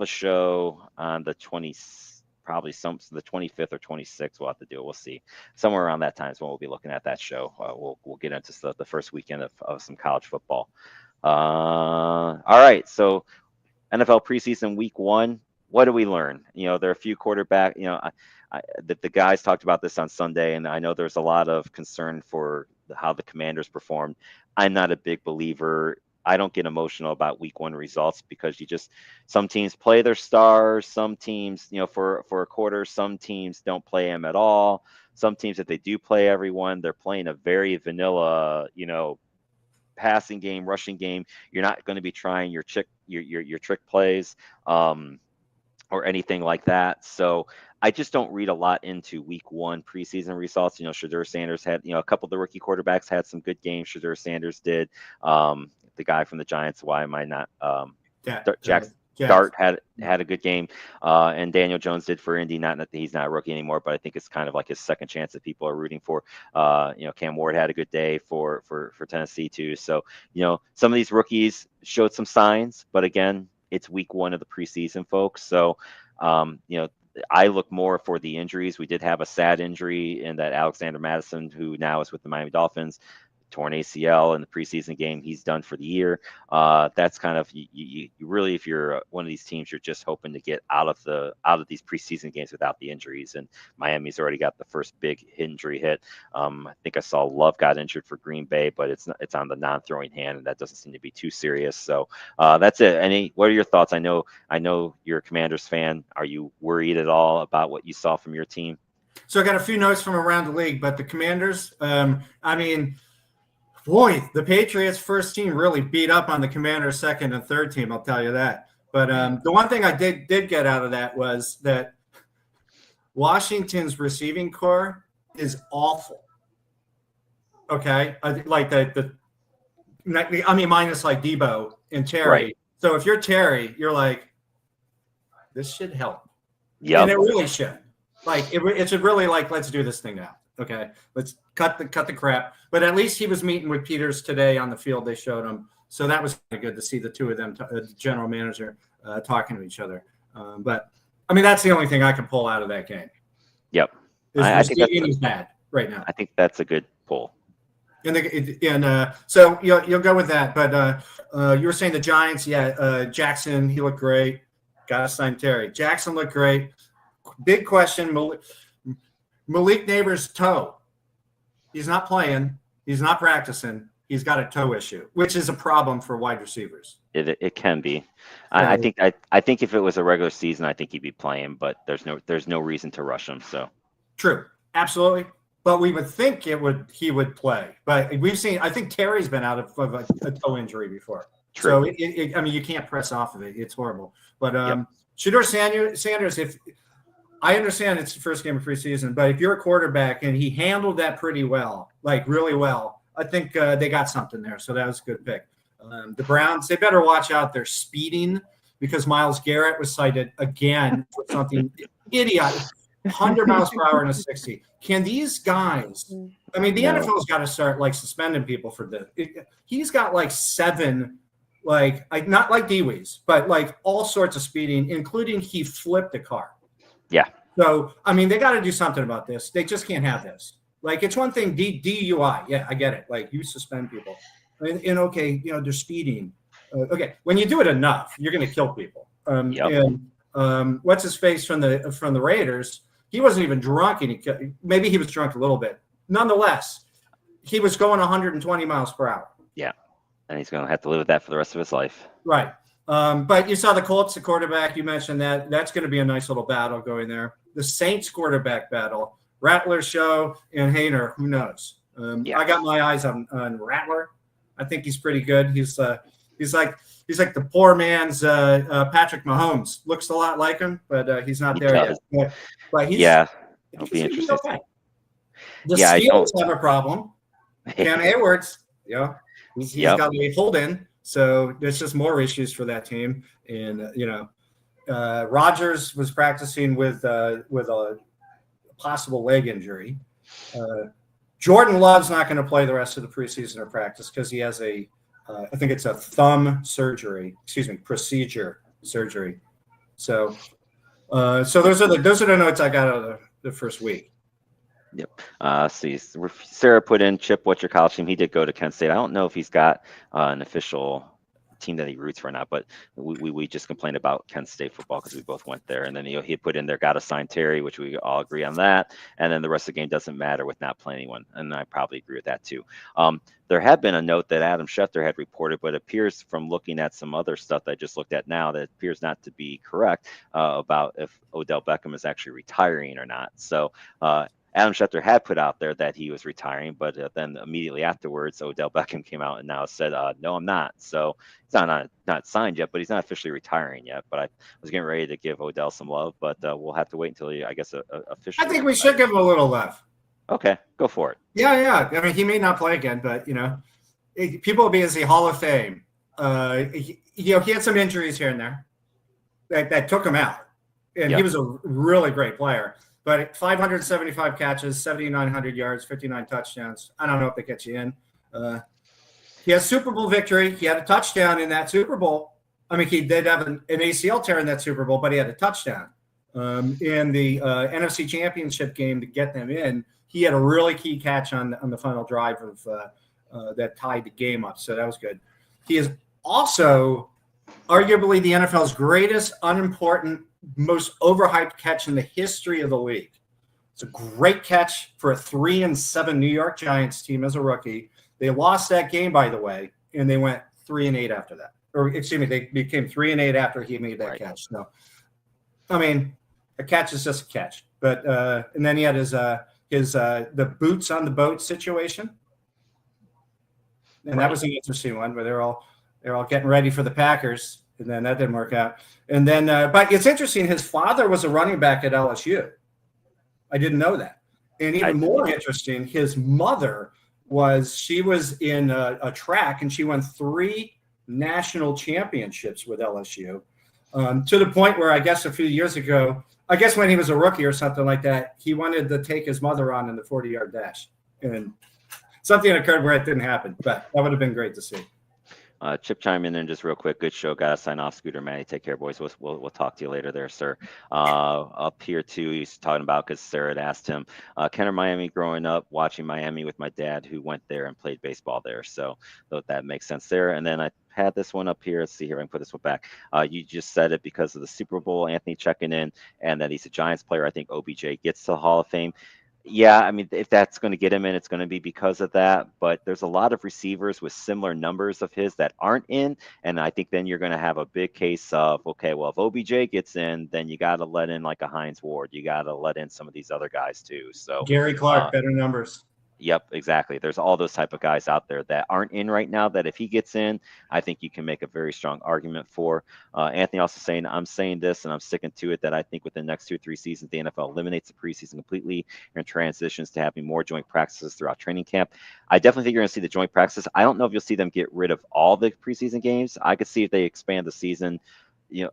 a show on the 25th or 26th. We'll have to do it. We'll see. Somewhere around that time is when we'll be looking at that show. We'll get into the first weekend of some college football. All right. So NFL preseason week 1. What do we learn? There are a few quarterback. The guys talked about this on Sunday, and I know there's a lot of concern for how the Commanders performed. I'm not a big believer. I don't get emotional about week 1 results because some teams play their stars. Some teams, for a quarter, some teams don't play them at all. Some teams, if they do play everyone, they're playing a very vanilla, passing game, rushing game. You're not going to be trying your trick plays. Or anything like that. So I just don't read a lot into week 1 preseason results. Shadur Sanders had, a couple of the rookie quarterbacks had some good games. Shadur Sanders did. The guy from the Giants, why am I not? Jackson Dart had a good game, and Daniel Jones did for Indy. Not that he's not a rookie anymore, but I think it's kind of like his second chance that people are rooting for. Cam Ward had a good day for Tennessee too. So some of these rookies showed some signs, but again, it's week 1 of the preseason, folks. So, I look more for the injuries. We did have a sad injury in that Alexander Madison, who now is with the Miami Dolphins, torn ACL in the preseason game. He's done for the year. That's kind of you really, if you're one of these teams, you're just hoping to get out of these preseason games without the injuries. And Miami's already got the first big injury hit. I think I saw Love got injured for Green Bay, but it's on the non-throwing hand, and that doesn't seem to be too serious. So that's it. What are your thoughts? I know you're a Commanders fan. Are you worried at all about what you saw from your team? So I got a few notes from around the league, but the Commanders, boy, the Patriots first team really beat up on the Commanders second and third team, I'll tell you that. But the one thing I did get out of that was that Washington's receiving core is awful. Okay? Like minus like Debo and Terry. Right. So if you're Terry, you're like, this should help. Yeah. And it really should. Like, it should really, like, let's do this thing now. Okay, let's cut the crap. But at least he was meeting with Peters today on the field. They showed him, so that was really good to see the two of them, the general manager, talking to each other. But I mean, that's the only thing I can pull out of that game. Yep, I think is bad right now. I think that's a good pull. And so you'll go with that. But you were saying the Giants, Jackson, he looked great. Got to sign Terry. Jackson looked great. Big question. Malik Neighbors' toe. He's not playing. He's not practicing. He's got a toe issue, which is a problem for wide receivers. It can be. I think if it was a regular season, I think he'd be playing, but there's no reason to rush him. So true, absolutely. But we would think he would play. But we've seen. I think Terry's been out of a toe injury before. True. So you can't press off of it. It's horrible. But Shadur Sanders, if I understand it's the first game of preseason, but if you're a quarterback and he handled that pretty well, like really well, I think they got something there. So that was a good pick. The Browns, they better watch out their speeding because Myles Garrett was cited again for something idiotic, 100 miles per hour in a 60. Can these guys, I mean, the NFL's got to start like suspending people for this. He's got like 7, like not like Dewey's, but like all sorts of speeding, including he flipped a car. Yeah. So, I mean, they got to do something about this. They just can't have this. Like, it's one thing, DUI. Yeah, I get it. Like, you suspend people. And okay, they're speeding. Okay, when you do it enough, you're going to kill people. And what's his face from the Raiders? He wasn't even drunk. And maybe he was drunk a little bit. Nonetheless, he was going 120 miles per hour. Yeah, and he's going to have to live with that for the rest of his life. Right. But you saw the Colts, the quarterback, you mentioned that. That's going to be a nice little battle going there. The Saints quarterback battle, Rattler Show and Hayner, who knows? I got my eyes on Rattler. I think he's pretty good. He's like the poor man's Patrick Mahomes. Looks a lot like him, but he's not there yet. But he's, it'll be interesting. Okay. The Steelers have a problem. Cam Hayward's, he's got a hold in. So there's just more issues for that team. And, Rodgers was practicing with a possible leg injury. Jordan Love's not going to play the rest of the preseason or practice because he has I think it's a thumb procedure surgery. So those are the notes I got out of the first week. Yep. See, Sarah put in Chip, what's your college team? He did go to Kent State. I don't know if he's got an official team that he roots for or not, but we just complained about Kent State football because we both went there. And then he put in there, got to sign Terry, which we all agree on that. And then the rest of the game doesn't matter with not playing anyone. And I probably agree with that too. There had been a note that Adam Schefter had reported, but it appears from looking at some other stuff that I just looked at now that appears not to be correct about if Odell Beckham is actually retiring or not. So Adam Schefter had put out there that he was retiring, but then immediately afterwards, Odell Beckham came out and now said, "No, I'm not." So he's not signed yet, but he's not officially retiring yet. But I was getting ready to give Odell some love, but we'll have to wait until he, I guess, officially. I think we should give him a little love. Okay, go for it. Yeah. I mean, he may not play again, but people will be as the Hall of Fame. He had some injuries here and there that took him out, and he was a really great player. But 575 catches, 7,900 yards, 59 touchdowns. I don't know if they get you in. He has Super Bowl victory. He had a touchdown in that Super Bowl. I mean, he did have an ACL tear in that Super Bowl, but he had a touchdown in the NFC Championship game to get them in. He had a really key catch on the final drive of that tied the game up. So that was good. He is also arguably the NFL's greatest unimportant, most overhyped catch in the history of the league. It's a great catch for a 3-7 New York Giants team as a rookie. They lost that game, by the way, and they went 3-8 after that. Or excuse me, they became 3-8 after he made that catch. So, I mean, a catch is just a catch. But and then he had his the boots on the boat situation, and that was an interesting one where they're all getting ready for the Packers. And then that didn't work out. And then, but it's interesting. His father was a running back at LSU. I didn't know that. And even more interesting, his mother she was in a track, and she won 3 national championships with LSU, to the point where I guess a few years ago, I guess when he was a rookie or something like that, he wanted to take his mother on in the 40-yard dash. And something occurred where it didn't happen, but that would have been great to see. Chip chime in just real quick. Good show. Got to sign off. Scooter, Matty, take care, boys. We'll talk to you later there, sir. Up here, too, he's talking about, because Sarah had asked him, Kenner, Miami, growing up, watching Miami with my dad who went there and played baseball there. So that makes sense there. And then I had this one up here. Let's see here. I can put this one back. You just said it because of the Super Bowl, Anthony checking in, and that he's a Giants player. I think OBJ gets to the Hall of Fame. Yeah, I mean, if that's going to get him in, it's going to be because of that. But there's a lot of receivers with similar numbers of his that aren't in. And I think then you're going to have a big case of, okay, well, if OBJ gets in, then you got to let in like a Hines Ward. You got to let in some of these other guys too. So Gary Clark, better numbers. Yep, exactly. There's all those type of guys out there that aren't in right now that if he gets in, I think you can make a very strong argument for. Anthony also saying, I'm saying this and I'm sticking to it, that I think within the next 2 or 3 seasons, the NFL eliminates the preseason completely and transitions to having more joint practices throughout training camp. I definitely think you're going to see the joint practices. I don't know if you'll see them get rid of all the preseason games. I could see if they expand the season.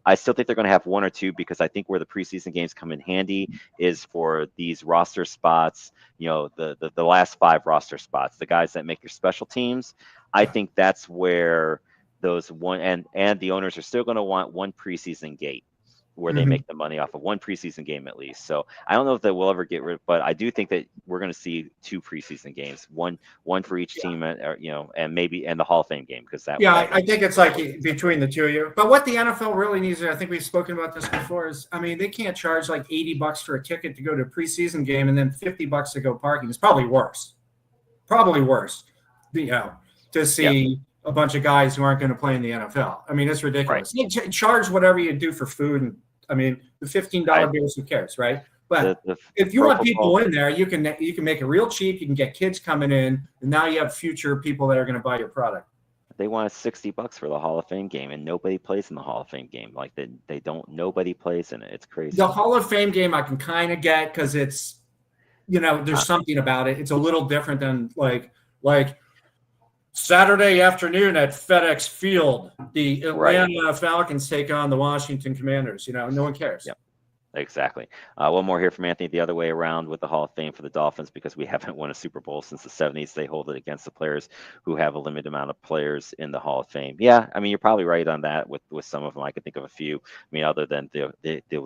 I still think they're going to have 1 or 2, because I think where the preseason games come in handy is for these roster spots, the last 5 roster spots, the guys that make your special teams. I think that's where those one, and the owners are still going to want 1 preseason gate where they make the money off of 1 preseason game at least. So I don't know if that will ever get rid, but I do think that we're going to see 2 preseason games, one for each team, and maybe the Hall of Fame game, because that. Yeah, I think it's like between the 2 of you. But what the NFL really needs, I think we've spoken about this before, is they can't charge like $80 for a ticket to go to a preseason game and then $50 to go parking. It's probably worse. To see a bunch of guys who aren't going to play in the NFL. I mean, it's ridiculous. Right. You charge whatever you do for food, and the $15 beers, who cares, right? But if you want people in there, you can make it real cheap. You can get kids coming in, and now you have future people that are going to buy your product. They want $60 for the Hall of Fame game, and nobody plays in the Hall of Fame game. Like they don't. Nobody plays in it. It's crazy. The Hall of Fame game I can kind of get, because it's, there's something about it. It's a little different than like Saturday afternoon at FedEx Field, the Atlanta Falcons take on the Washington Commanders. No one cares. Yep. Exactly. One more here from Anthony, the other way around with the Hall of Fame for the Dolphins, because we haven't won a Super Bowl since the 70s. They hold it against the players who have a limited amount of players in the Hall of Fame. Yeah, I mean, you're probably right on that with some of them. I can think of a few. I mean, other than the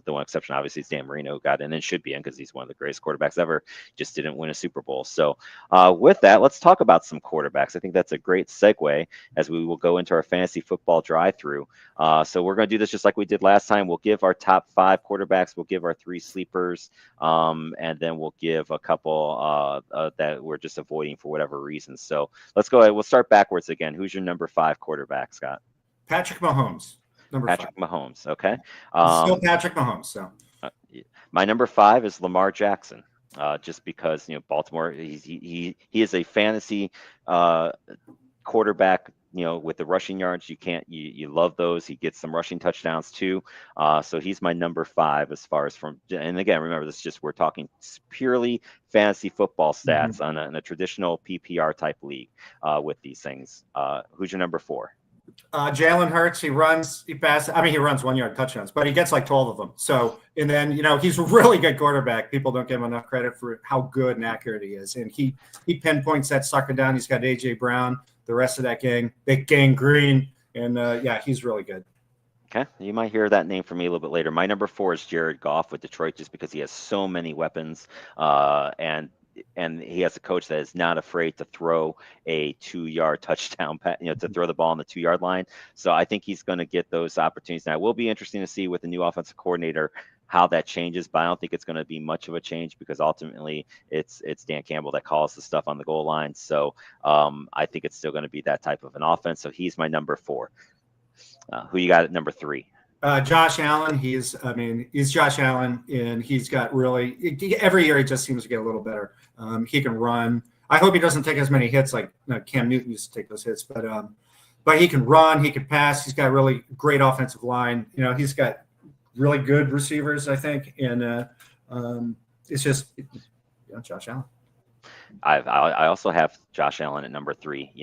one exception, obviously, is Dan Marino, who got in and should be in because he's one of the greatest quarterbacks ever, just didn't win a Super Bowl. So with that, let's talk about some quarterbacks. I think that's a great segue as we will go into our fantasy football drive-through. So we're going to do this just like we did last time. We'll give our top 5 quarterbacks. We'll give our 3 sleepers, and then we'll give a couple that we're just avoiding for whatever reason. So let's go ahead. We'll start backwards again. Who's your number 5 quarterback, Scott? Patrick Mahomes. Patrick Mahomes. Okay. Still Patrick Mahomes. So my number 5 is Lamar Jackson. just because Baltimore, he is a fantasy quarterback. With the rushing yards, you love those. He gets some rushing touchdowns too. So he's my number 5 as far as and again, remember, this is just, we're talking purely fantasy football stats Mhm. in a traditional PPR type league with these things. Who's your number 4? Jalen Hurts, he runs, he passes. I mean, he runs 1 yard touchdowns, but he gets like 12 of them. So, and then, he's a really good quarterback. People don't give him enough credit for how good and accurate he is. And he pinpoints that sucker down. He's got A.J. Brown, the rest of that gang, Big Gang Green. And yeah, he's really good. Okay, you might hear that name from me a little bit later. My number 4 is Jared Goff with Detroit, just because he has so many weapons, and he has a coach that is not afraid to throw a 2 yard touchdown, to throw the ball on the 2 yard line. So I think he's going to get those opportunities. Now, it will be interesting to see with the new offensive coordinator how that changes, but I don't think it's going to be much of a change, because ultimately it's Dan Campbell that calls the stuff on the goal line. So I think it's still going to be that type of an offense. So he's my number 4. Who you got at number 3? Josh Allen. He's Josh Allen, and he's got every year he just seems to get a little better. He can run. I hope he doesn't take as many hits like Cam Newton used to take those hits, but he can run, he can pass. He's got really great offensive line. He's got really good receivers, I think, and it's just Josh Allen. I also have Josh Allen at number 3.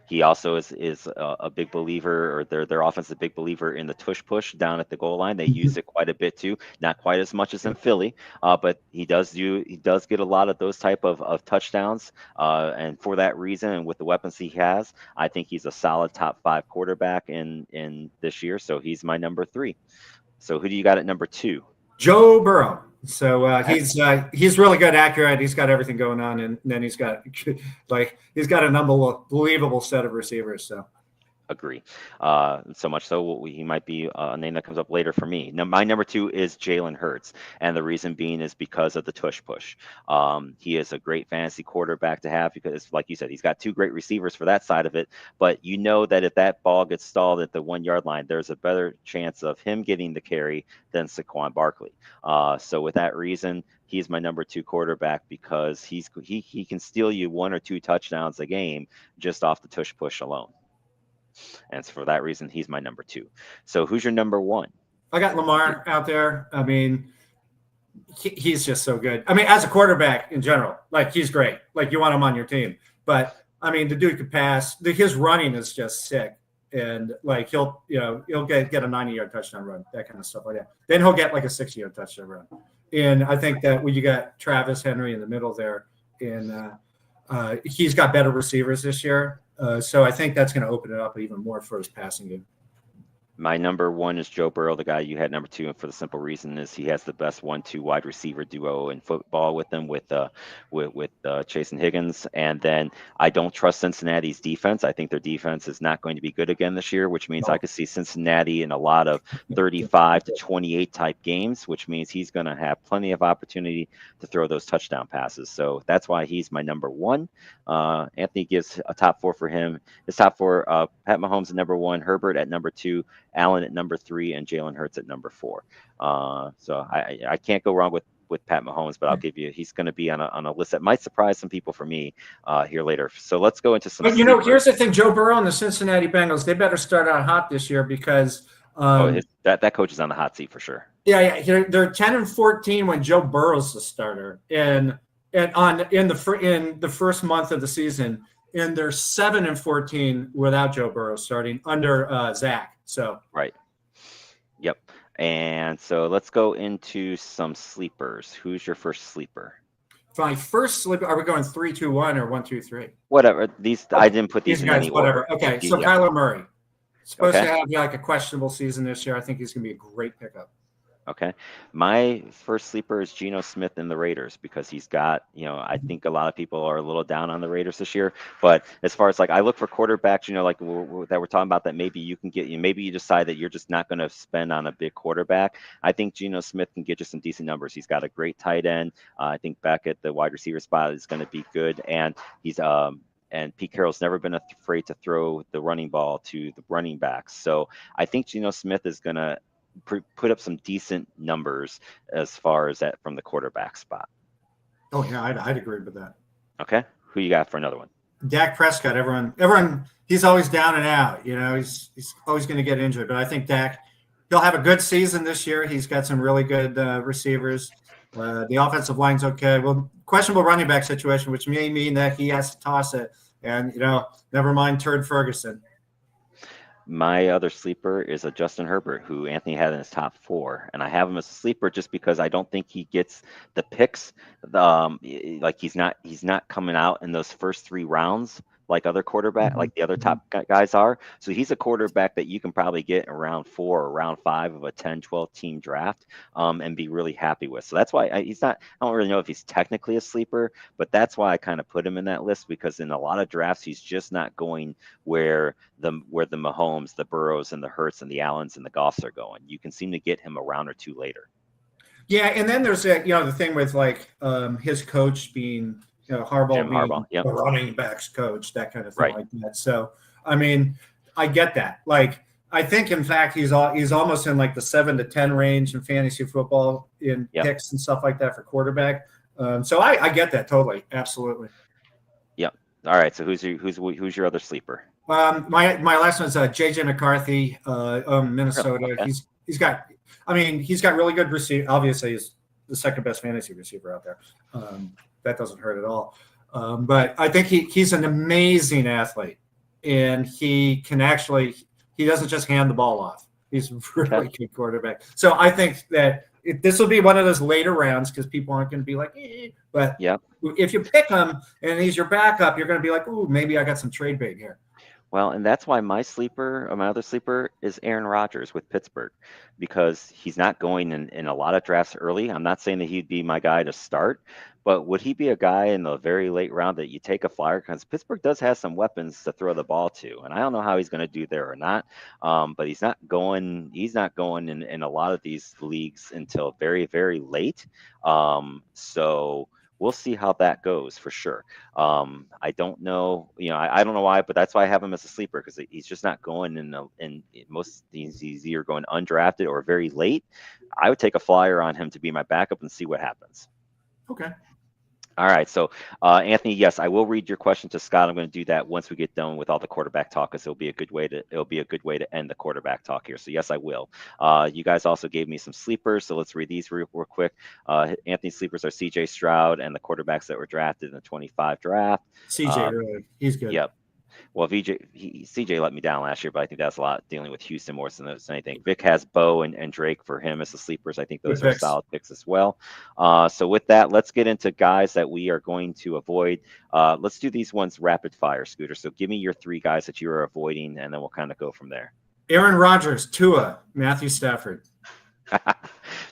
He also is a big believer, or their offense is a big believer in the tush push down at the goal line. They use it quite a bit too, not quite as much as in Philly, but he does get a lot of those type of touchdowns, and for that reason, and with the weapons he has, I think he's a solid top 5 quarterback in this year. So he's my number 3. So who do you got at number 2? Joe Burrow. So he's really good, accurate. He's got everything going on, and then he's got an unbelievable set of receivers. So agree. So much so he might be a name that comes up later for me. Now, my number 2 is Jalen Hurts, and the reason being is because of the tush push. He is a great fantasy quarterback to have, because, like you said, he's got 2 great receivers for that side of it. But that if that ball gets stalled at the 1 yard line, there's a better chance of him getting the carry than Saquon Barkley. So with that reason, he's my number 2 quarterback, because he can steal you 1 or 2 touchdowns a game just off the tush push alone. And so for that reason, he's my number 2. So who's your number 1? I got Lamar out there. I mean, he's just so good. I mean, as a quarterback in general, he's great. You want him on your team. But I mean, the dude could pass. His running is just sick. And he'll get a 90-yard touchdown run, that kind of stuff like that. Then he'll get a 60-yard touchdown run. And I think that when you got Travis Henry in the middle there, and he's got better receivers this year. So I think that's going to open it up even more for his passing game. My number 1 is Joe Burrow, the guy you had number 2, and for the simple reason is he has the best 1-2 wide receiver duo in football with them, with Chase and Higgins. And then I don't trust Cincinnati's defense. I think their defense is not going to be good again this year, which means I could see Cincinnati in a lot of 35 to 28 type games, which means he's going to have plenty of opportunity to throw those touchdown passes. So that's why he's my number 1. Anthony gives a top 4 for him. His top 4: Pat Mahomes at number 1, Herbert at number 2, Allen at number 3, and Jalen Hurts at number 4. So I can't go wrong with Pat Mahomes, but I'll give you, he's going to be on a list that might surprise some people for me here later. So let's go into some. But here's the thing: Joe Burrow and the Cincinnati Bengals, they better start out hot this year, because that coach is on the hot seat for sure. Yeah, they're 10-14 when Joe Burrow's the starter, and in the first month of the season, and they're 7-14 without Joe Burrow starting under Zach. So right. Yep. And so let's go into some sleepers. Who's your first sleeper? My first sleeper. Are we going 3, 2, 1 or 1, 2, 3? Whatever. I didn't put these in guys, any whatever. order. Okay. So Kyler Murray, supposed to have a questionable season this year. I think he's going to be a great pickup. Okay. My first sleeper is Geno Smith in the Raiders, because he's got, I think a lot of people are a little down on the Raiders this year. But as far as I look for quarterbacks, that we're talking about, that maybe you can get, maybe you decide that you're just not going to spend on a big quarterback. I think Geno Smith can get you some decent numbers. He's got a great tight end. I think back at the wide receiver spot is going to be good. And he's, and Pete Carroll's never been afraid to throw the running ball to the running backs. So I think Geno Smith is going to put up some decent numbers as far as that from the quarterback spot. Oh yeah, I'd agree with that. Okay, who you got for another one? Dak Prescott, everyone, he's always down and out. He's always going to get injured. But I think Dak, he'll have a good season this year. He's got some really good receivers. The offensive line's okay. Well, questionable running back situation, which may mean that he has to toss it. And never mind Turd Ferguson. My other sleeper is a Justin Herbert, who Anthony had in his top 4, and I have him as a sleeper just because I don't think he gets the picks. Like he's not coming out in those first 3 rounds like other quarterback, like the other top guys are. So he's a quarterback that you can probably get in round 4 or round 5 of a 10, 12 team draft, and be really happy with. So that's why he's not. I don't really know if he's technically a sleeper, but that's why I kind of put him in that list, because in a lot of drafts he's just not going where the Mahomes, the Burrows, and the Hurts, and the Allens, and the Goffs are going. You can seem to get him a round or 2 later. Yeah, and then there's the thing with like his coach being Harbaugh Jim being Harbaugh, yep. the running backs coach, that kind of thing Right. like that. So I mean, I get that. Like I think in fact he's almost in like the 7 to 10 range in fantasy football in Yep. picks and stuff like that for quarterback. So I get that totally, absolutely. Yep. All right. So who's your other sleeper? My last one's JJ McCarthy, Minnesota. Okay. He's got really good receiver. Obviously, he's the second best fantasy receiver out there. That doesn't hurt at all. But I think he's an amazing athlete, and he doesn't just hand the ball off. He's a really good quarterback. So I think that this will be one of those later rounds because people aren't going to be like, but if you pick him and he's your backup, you're going to be like, ooh, maybe I got some trade bait here. Well, and that's why my other sleeper is Aaron Rodgers with Pittsburgh, because he's not going in a lot of drafts early. I'm not saying that he'd be my guy to start, but would he be a guy in the very late round that you take a flyer? Because Pittsburgh does have some weapons to throw the ball to, and I don't know how he's going to do there or not. But he's not going in a lot of these leagues until very, very late. So we'll see how that goes for sure. I don't know, I don't know why, but that's why I have him as a sleeper, because he's just not going in most these. He's either going undrafted or very late. I would take a flyer on him to be my backup and see what happens. Okay. All right. So, Anthony, yes, I will read your question to Scott. I'm going to do that once we get done with all the quarterback talk, because it'll be a good way to end the quarterback talk here. So, yes, I will. You guys also gave me some sleepers, so let's read these real quick. Anthony's sleepers are C.J. Stroud and the quarterbacks that were drafted in the 25 draft. C.J. really, he's good. Yep. Well, CJ let me down last year, but I think that's a lot dealing with Houston more than anything. Vic has Bo and Drake for him as the sleepers. I think those are solid picks as well. So with that, let's get into guys that we are going to avoid. Let's do these ones rapid fire, Scooter. So give me your 3 guys that you are avoiding, and then we'll kind of go from there. Aaron Rodgers, Tua, Matthew Stafford.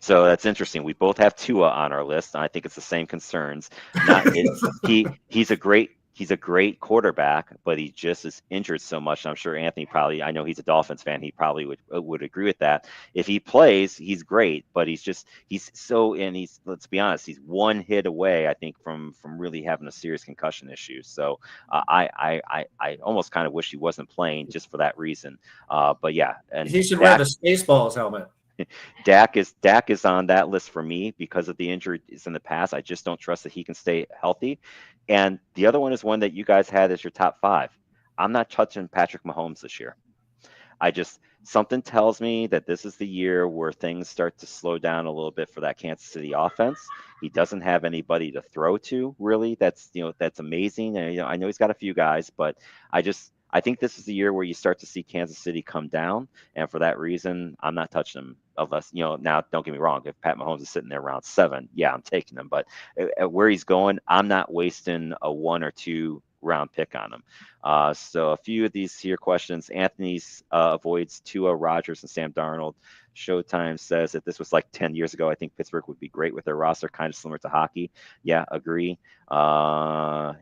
So that's interesting. We both have Tua on our list, and I think it's the same concerns. He's a great quarterback, but he just is injured so much. I'm sure Anthony I know he's a Dolphins fan. He probably would agree with that. If he plays, he's great, but let's be honest, he's 1 hit away, I think, from really having a serious concussion issue. So I almost kind of wish he wasn't playing just for that reason. But yeah, and he should wear the Spaceballs helmet. Dak is on that list for me because of the injuries in the past. I just don't trust that he can stay healthy. And the other one is one that you guys had as your top 5. I'm not touching Patrick Mahomes this year. Something tells me that this is the year where things start to slow down a little bit for that Kansas City offense. He doesn't have anybody to throw to, really. That's amazing. And I know he's got a few guys, but I think this is the year where you start to see Kansas City come down, and for that reason, I'm not touching him. Unless, now don't get me wrong, if Pat Mahomes is sitting there around 7, yeah, I'm taking him. But at where he's going, I'm not wasting a 1 or 2 round pick on him. So a few of these here questions. Anthony's avoids Tua, Rodgers, and Sam Darnold. Showtime says that this was like 10 years ago. I think Pittsburgh would be great with their roster, kind of similar to hockey. Yeah, agree. He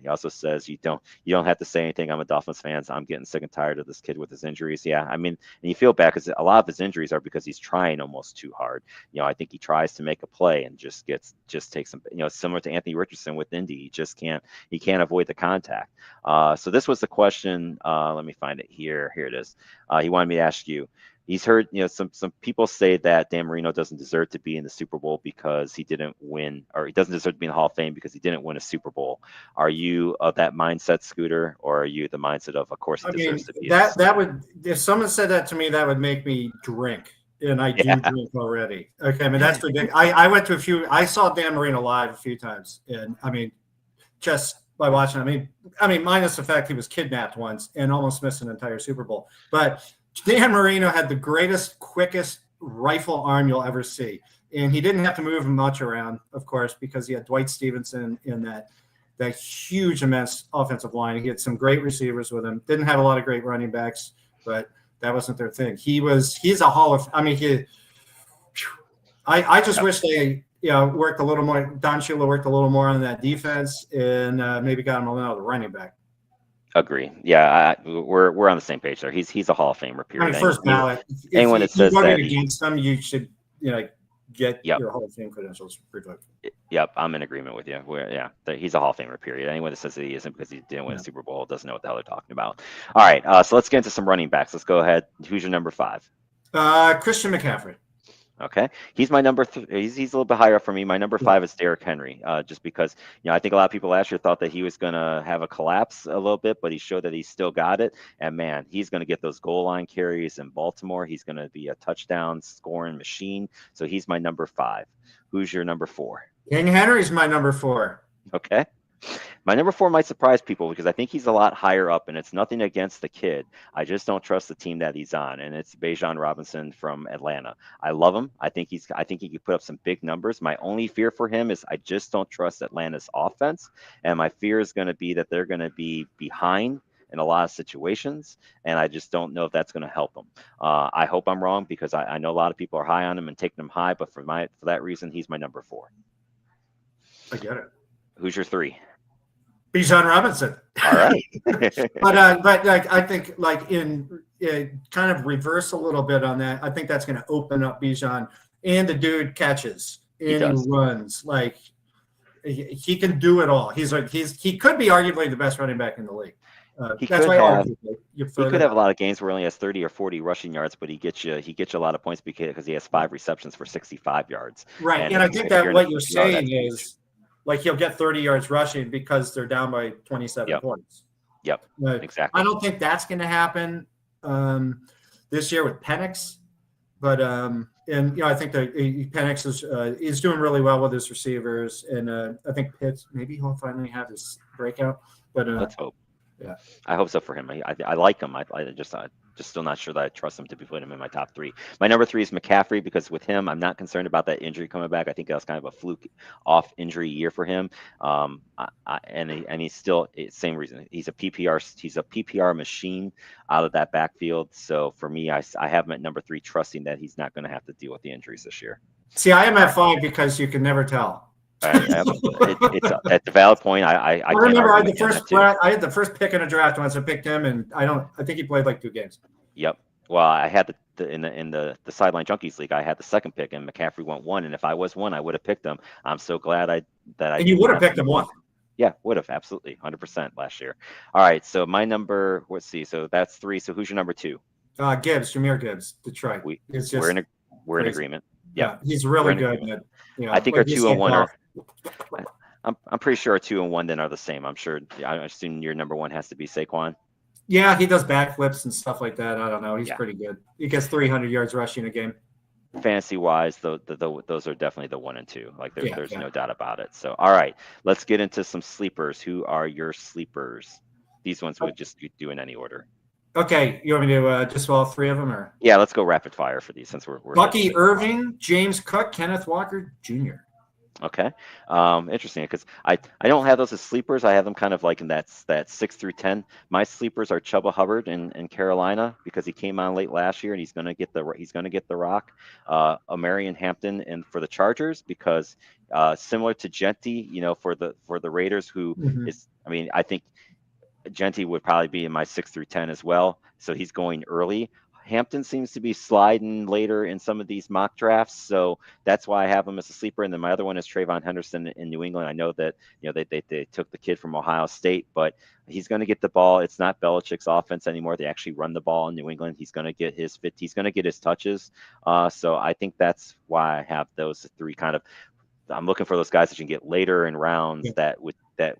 also says you don't have to say anything. I'm a Dolphins fan. So I'm getting sick and tired of this kid with his injuries. Yeah, I mean, and you feel bad because a lot of his injuries are because he's trying almost too hard. I think he tries to make a play and just takes some. Similar to Anthony Richardson with Indy, he can't avoid the contact. So this was the question. Let me find it here. Here it is. He wanted me to ask you, He's heard, some people say that Dan Marino doesn't deserve to be in the Super Bowl because he didn't win, or he doesn't deserve to be in the Hall of Fame because he didn't win a Super Bowl. Are you of that mindset, Scooter, or are you the mindset of course he I mean, deserves to be? that would, if someone said that to me, that would make me drink. And I do Yeah. drink already. Okay, I mean that's ridiculous. I went to I saw Dan Marino live a few times, and I mean, just by watching, I mean, minus the fact he was kidnapped once and almost missed an entire Super Bowl. But Dan Marino had the greatest, quickest rifle arm you'll ever see, and he didn't have to move much around, of course, because he had Dwight Stevenson in that huge, immense offensive line. He had some great receivers with him. Didn't have a lot of great running backs, but that wasn't their thing. He's a Hall of. I mean, I just wish they worked a little more. Don Shula worked a little more on that defense and maybe got him another running back. Agree. Yeah, we're on the same page there. He's a Hall of Famer. Period. I mean, first ballot. Anyone that says that against them, you should get Yep. your Hall of Fame credentials revoked. Yep, I'm in agreement with you. He's a Hall of Famer. Period. Anyone that says that he isn't because he didn't win a Super Bowl doesn't know what the hell they're talking about. All right, so let's get into some running backs. Let's go ahead. Who's your number 5? Christian McCaffrey. Okay, he's my number 3. He's a little bit higher for me. My number 5 is Derrick Henry, just because I think a lot of people last year thought that he was gonna have a collapse a little bit, but he showed that he still got it. And man, he's gonna get those goal line carries in Baltimore. He's gonna be a touchdown scoring machine. So he's my number 5. Who's your number 4? King Henry's my number 4. Okay. My number 4 might surprise people because I think he's a lot higher up, and it's nothing against the kid. I just don't trust the team that he's on, and it's Bijan Robinson from Atlanta. I love him. I think he could put up some big numbers. My only fear for him is I just don't trust Atlanta's offense, and my fear is going to be that they're going to be behind in a lot of situations, and I just don't know if that's going to help them. I hope I'm wrong because I know a lot of people are high on him and taking him high, but for that reason, he's my number 4. I get it. Who's your 3? Bijan Robinson. All right. but I think in kind of reverse a little bit on that. I think that's going to open up Bijan, and the dude catches and he runs like he can do it all. He could be arguably the best running back in the league. He could have a lot of games where he only has 30 or 40 rushing yards, but he gets you a lot of points because he has 5 receptions for 65 yards. Right, and I think that what you're saying is, like, he'll get 30 yards rushing because they're down by 27 points. Yep, exactly. I don't think that's going to happen this year with Penix, but I think that Penix is doing really well with his receivers, and I think Pitts, maybe he'll finally have his breakout. But let's hope. Yeah, I hope so for him. I like him. I just still not sure that I trust him to be putting him in my top 3. My number 3 is McCaffrey because with him, I'm not concerned about that injury coming back. I think that was kind of a fluke off injury year for him. And he's still same reason. He's a PPR machine out of that backfield. So for me, I have him at number 3, trusting that he's not going to have to deal with the injuries this year. See, I am at 5 because you can never tell. It's at the valid point. I remember I had the first pick in a draft once. I picked him, and I think he played like 2 games. Yep. Well, I had in the Sideline Junkies League, I had the second pick, and McCaffrey went 1. And if I was 1, I would have picked him. I'm so glad And you would have picked him 1. Yeah, would have absolutely 100% last year. All right, so my number. Let's see. So that's 3. So who's your number 2? Jahmyr Gibbs, Detroit. We're in agreement. Yeah, he's really good. I think our 2 and 1 are. I'm pretty sure our 2 and 1 then are the same. I'm assuming your number 1 has to be Saquon. Yeah, he does backflips and stuff like that. I don't know. He's pretty good. He gets 300 yards rushing a game. Fantasy wise, those are definitely the 1 and 2. Like there's no doubt about it. So all right, let's get into some sleepers. Who are your sleepers? These ones would just do in any order. Okay, you want me to just all 3 of them, or? Yeah, let's go rapid fire for these since we're Bucky Irving, James Cook, Kenneth Walker Jr. Okay, interesting because I don't have those as sleepers. I have them kind of like in that 6 through 10. My sleepers are Chuba Hubbard in Carolina because he came on late last year and he's gonna get the rock. Amarian Hampton and for the Chargers because similar to Genty, for the Raiders who is, I think Genty would probably be in my 6 through 10 as well. So he's going early. Hampton seems to be sliding later in some of these mock drafts, so that's why I have him as a sleeper. And then my other one is Trayvon Henderson in New England. I know that they took the kid from Ohio State, but he's going to get the ball. It's not Belichick's offense anymore. They actually run the ball in New England. He's going to get his fit. He's going to get his touches. So I think that's why I have those three kind of. I'm looking for those guys that you can get later in rounds that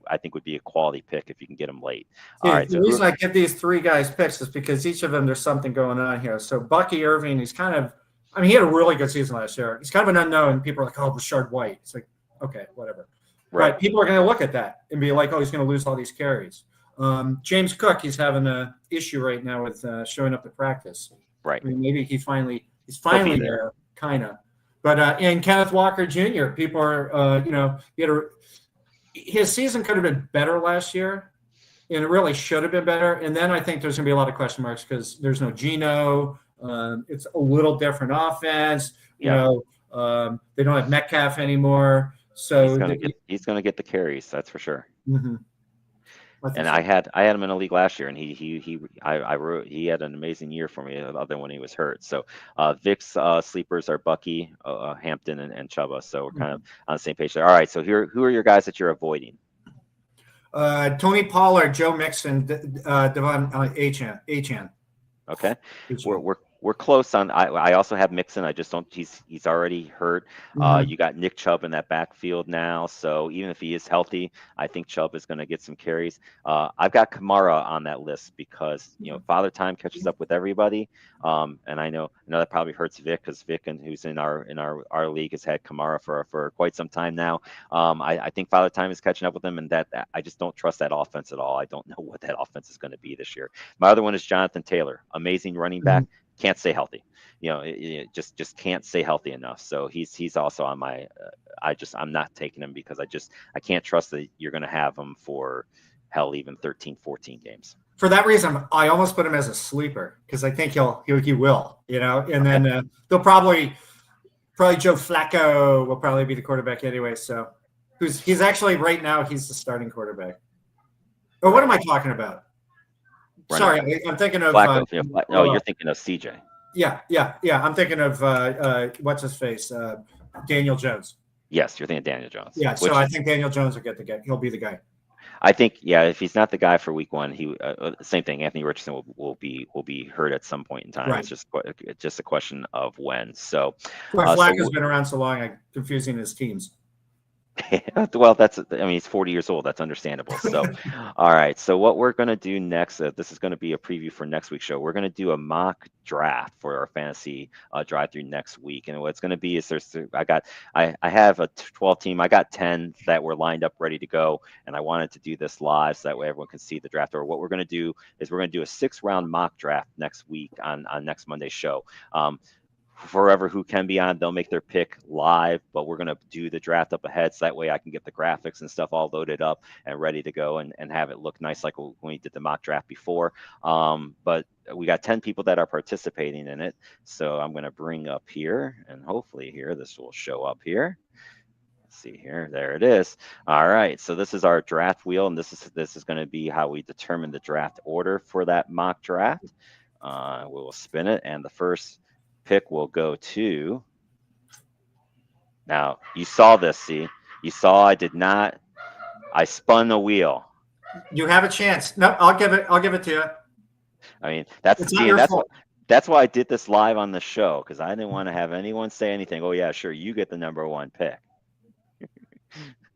I think would be a quality pick if you can get them late. All right. The reason I give these three guys picks is because each of them, there's something going on here. So Bucky Irving, he's kind of, I mean, he had a really good season last year. He's kind of an unknown. People are like, oh, Rashard White. It's like, okay, whatever. Right. But people are going to look at that and be like, oh, he's going to lose all these carries. James Cook, he's having an issue right now with showing up at practice. Right. I mean, maybe he's finally there, kind of. But and Kenneth Walker Jr., people are, his season could have been better last year, and it really should have been better. And then I think there's going to be a lot of question marks because there's no Geno. It's a little different offense. They don't have Metcalf anymore. So he's going to get the carries, that's for sure. Mm-hmm. And I had him in a league last year, and he had an amazing year for me, other than when he was hurt. So Vic's sleepers are Bucky, Hampton, and Chuba. So we're kind of on the same page there. All right, so who are your guys that you're avoiding? Tony Pollard, Joe Mixon, Devon Achane. Okay, we're close on. I also have Mixon. I just don't. He's already hurt. You got Nick Chubb in that backfield now, so even if he is healthy, I think Chubb is going to get some carries. I've got Kamara on that list because Father Time catches up with everybody, and I know that probably hurts Vic because Vic, and who's in our league, has had Kamara for quite some time now. I think Father Time is catching up with him, and that I just don't trust that offense at all. I don't know what that offense is going to be this year. My other one is Jonathan Taylor, amazing running back. Can't stay healthy, just can't stay healthy enough. So he's also on my. I'm not taking him because I can't trust that you're going to have him for hell even 13, 14 games. For that reason, I almost put him as a sleeper because I think he will. And then they'll probably Joe Flacco will probably be the quarterback anyway. So he's actually right now he's the starting quarterback. Or what am I talking about? Sorry, I'm thinking of Flacco. You're thinking of CJ. Yeah. I'm thinking of what's his face, Daniel Jones. Yes, you're thinking Daniel Jones. Yeah, so I think Daniel Jones will get the guy. He'll be the guy. I think, if he's not the guy for week one, he same thing. Anthony Richardson will be hurt at some point in time. Right. It's just a question of when. So, Flacco's been around so long, I'm confusing his teams. Well, he's 40 years old. That's understandable. So, all right. So what we're going to do next, this is going to be a preview for next week's show. We're going to do a mock draft for our fantasy drive through next week. And what's going to be is I have a 12 team. I got 10 that were lined up ready to go. And I wanted to do this live so that way everyone can see the draft. Or what we're going to do is we're going to do a 6-round mock draft next week on next Monday's show. Forever who can be on, they'll make their pick live, but we're going to do the draft up ahead so that way I can get the graphics and stuff all loaded up and ready to go and have it look nice like when we did the mock draft before. But we got 10 people that are participating in it. So I'm going to bring up here, and hopefully here, this will show up here. Let's see here. There it is. All right. So this is our draft wheel, and this is going to be how we determine the draft order for that mock draft. We will spin it, and the first pick will go to. Now you saw this. See, you saw I spun the wheel. You have a chance. No, I'll give it to you. I mean, that's why I did this live on the show, because I didn't want to have anyone say anything. Oh yeah, sure, you get the number one pick.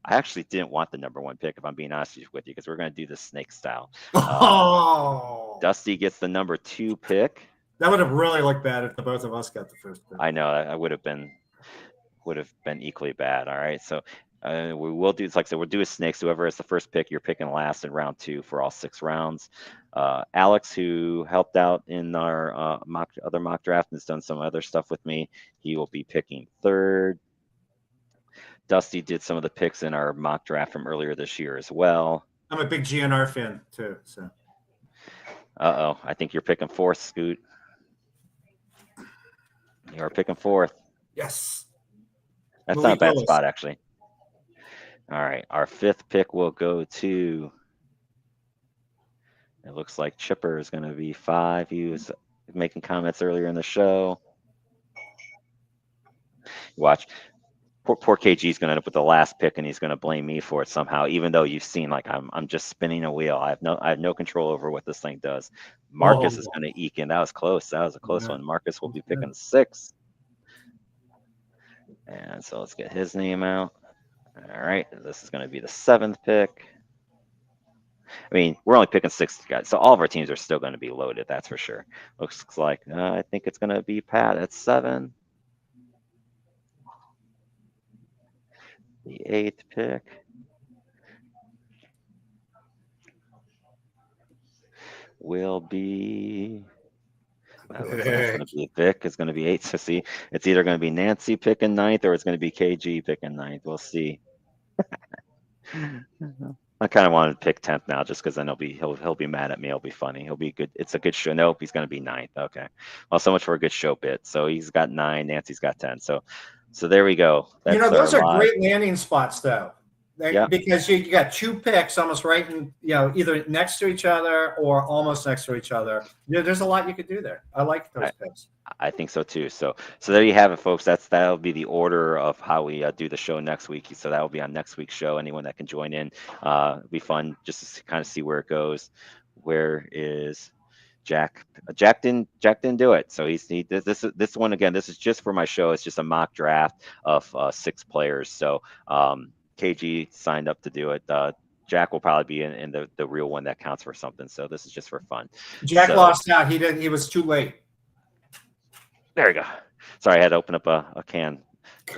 I actually didn't want the number one pick, if I'm being honest with you, because we're going to do the snake style. Dusty gets the number 2 pick. That would have really looked bad if the both of us got the first pick. I know, I would have been equally bad. All right, so we will do, like I said, we'll do a snakes. Whoever has the first pick, you're picking last in round 2 for all 6 rounds. Alex, who helped out in our other mock draft and has done some other stuff with me, he will be picking 3rd. Dusty did some of the picks in our mock draft from earlier this year as well. I'm a big GNR fan too. So. I think you're picking 4th, Scoot. You're picking 4th. Yes. That's not a bad spot, actually. All right. Our 5th pick will go to. It looks like Chipper is going to be 5. He was making comments earlier in the show. Watch. Poor KG's going to end up with the last pick, and he's going to blame me for it somehow. Even though you've seen, like, I'm just spinning a wheel. I have no control over what this thing does. Marcus is going to eke in. That was close. That was a close one. Marcus will be picking 6. And so let's get his name out. All right, this is going to be the 7th pick. I mean, we're only picking 6 guys, so all of our teams are still going to be loaded. That's for sure. Looks like I think it's going to be Pat at 7. The 8th pick will be. That looks like it's going to be Vic. It's going to be 8. So see, it's either going to be Nancy picking 9th or it's going to be KG picking 9th. We'll see. I kind of wanted to pick 10th now, just because then he'll be mad at me. It'll be funny. He'll be good. It's a good show. Nope, he's going to be 9th. Okay. Well, so much for a good show bit. So he's got 9. Nancy's got 10. So there we go. That's those are great landing spots, though. Yep. Because you got 2 picks almost right in, either next to each other or almost next to each other. There's a lot you could do there. I like those picks. I think so too. So there you have it, folks. That'll be the order of how we do the show next week. So that will be on next week's show. Anyone that can join in, it'll be fun just to kind of see where it goes. Where is Jack? Jack didn't do it. So this one again. This is just for my show. It's just a mock draft of 6 players. So KG signed up to do it. Jack will probably be in the real one that counts for something. So this is just for fun. Jack lost out. He didn't. He was too late. There we go. Sorry, I had to open up a can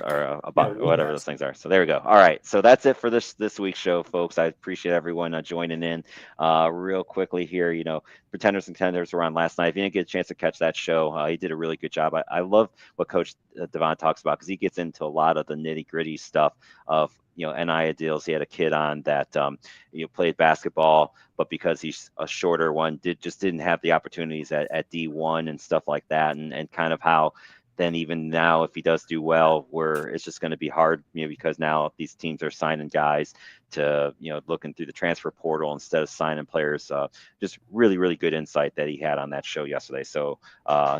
or a bottle, whatever those things are. So there we go. All right. So that's it for this week's show, folks. I appreciate everyone joining in. Real quickly here, Pretenders and Contenders were on last night. If you didn't get a chance to catch that show, he did a really good job. I love what Coach Devon talks about, because he gets into a lot of the nitty gritty stuff of NIL deals. He had a kid on that played basketball, but because he's a shorter one, didn't have the opportunities at D1 and stuff like that, and kind of how then even now, if he does do well, where it's just going to be hard, because now these teams are signing guys to, looking through the transfer portal instead of signing players. Just really, really good insight that he had on that show yesterday. So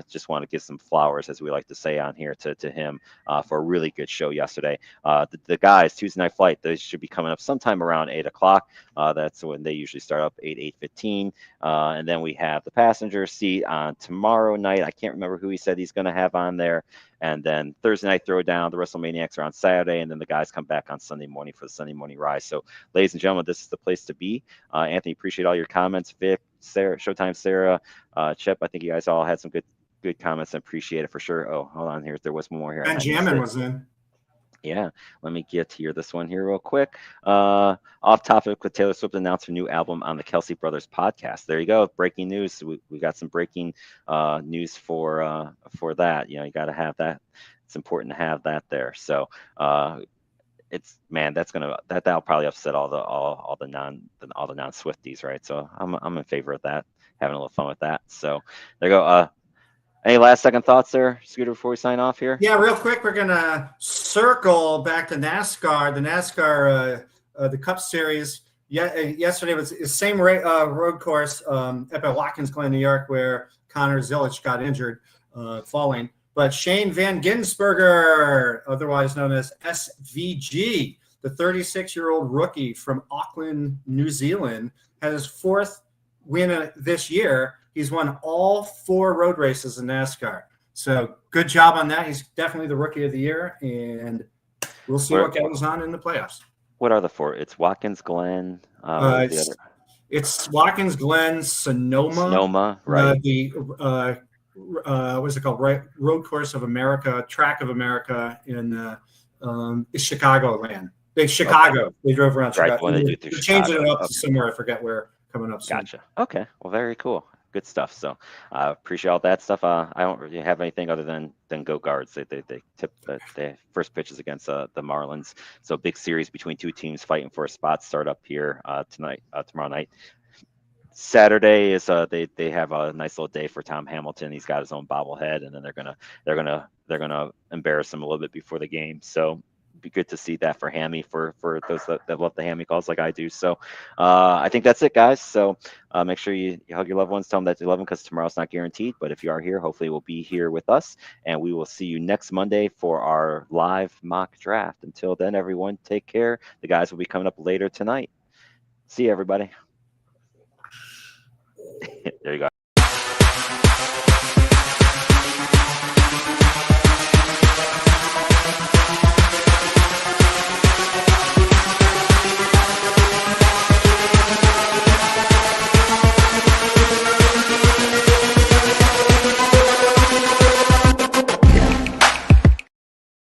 just want to give some flowers, as we like to say on here, to him for a really good show yesterday. The guys, Tuesday Night Flight, those should be coming up sometime around 8 o'clock. That's when they usually start up, 8:15. And then we have the passenger seat on tomorrow night. I can't remember who he said he's going to have on there. And then Thursday night throwdown, the WrestleManiacs are on Saturday, and then the guys come back on Sunday morning for the Sunday morning rise. So, ladies and gentlemen, this is the place to be. Anthony, appreciate all your comments. Vic, Sarah, Showtime, Sarah, Chip, I think you guys all had some good comments. I appreciate it for sure. Oh, hold on here. There was more here. Benjamin was in. Yeah, let me get here this one here real quick. Off topic, with Taylor Swift announced her new album on the Kelsey Brothers podcast. There you go, breaking news. We got some breaking news for that. You got to have that. It's important to have that there. So that'll probably upset all the non Swifties, right? So I'm in favor of that, having a little fun with that. So there you go. Any last second thoughts there, Scooter, before we sign off here? Yeah, real quick, we're going to circle back to NASCAR. The NASCAR, the Cup Series, yesterday was the same road course up at Watkins Glen, New York, where Connor Zilic got injured falling. But Shane Van Ginsberger, otherwise known as SVG, the 36-year-old rookie from Auckland, New Zealand, had his 4th win this year. He's won all 4 road races in NASCAR. So good job on that. He's definitely the rookie of the year, and we'll see what goes on in the playoffs. What are the 4? It's Watkins Glen. It's Watkins Glen, Sonoma, right? What's it called? Right, Road Course of America, Track of America in Chicagoland. Chicago. Okay. They drove around Chicago. When they They're changing it up to somewhere. I forget where. Coming up soon. Gotcha. Okay. Well, very cool. Good stuff. So appreciate all that stuff. I don't really have anything other than go Guards. They tip the first pitches against the Marlins. So big series between 2 teams fighting for a spot. Start up here tomorrow night. Saturday is they have a nice little day for Tom Hamilton. He's got his own bobblehead, and then they're gonna embarrass him a little bit before the game. So be good to see that for Hammy, for those that love the Hammy calls like I do. So I think that's it, guys. So make sure you hug your loved ones, tell them that you love them, because tomorrow's not guaranteed. But if you are here, hopefully we'll be here with us, and we will see you next Monday for our live mock draft. Until then, everyone, take care. The guys will be coming up later tonight. See you, everybody. There you go.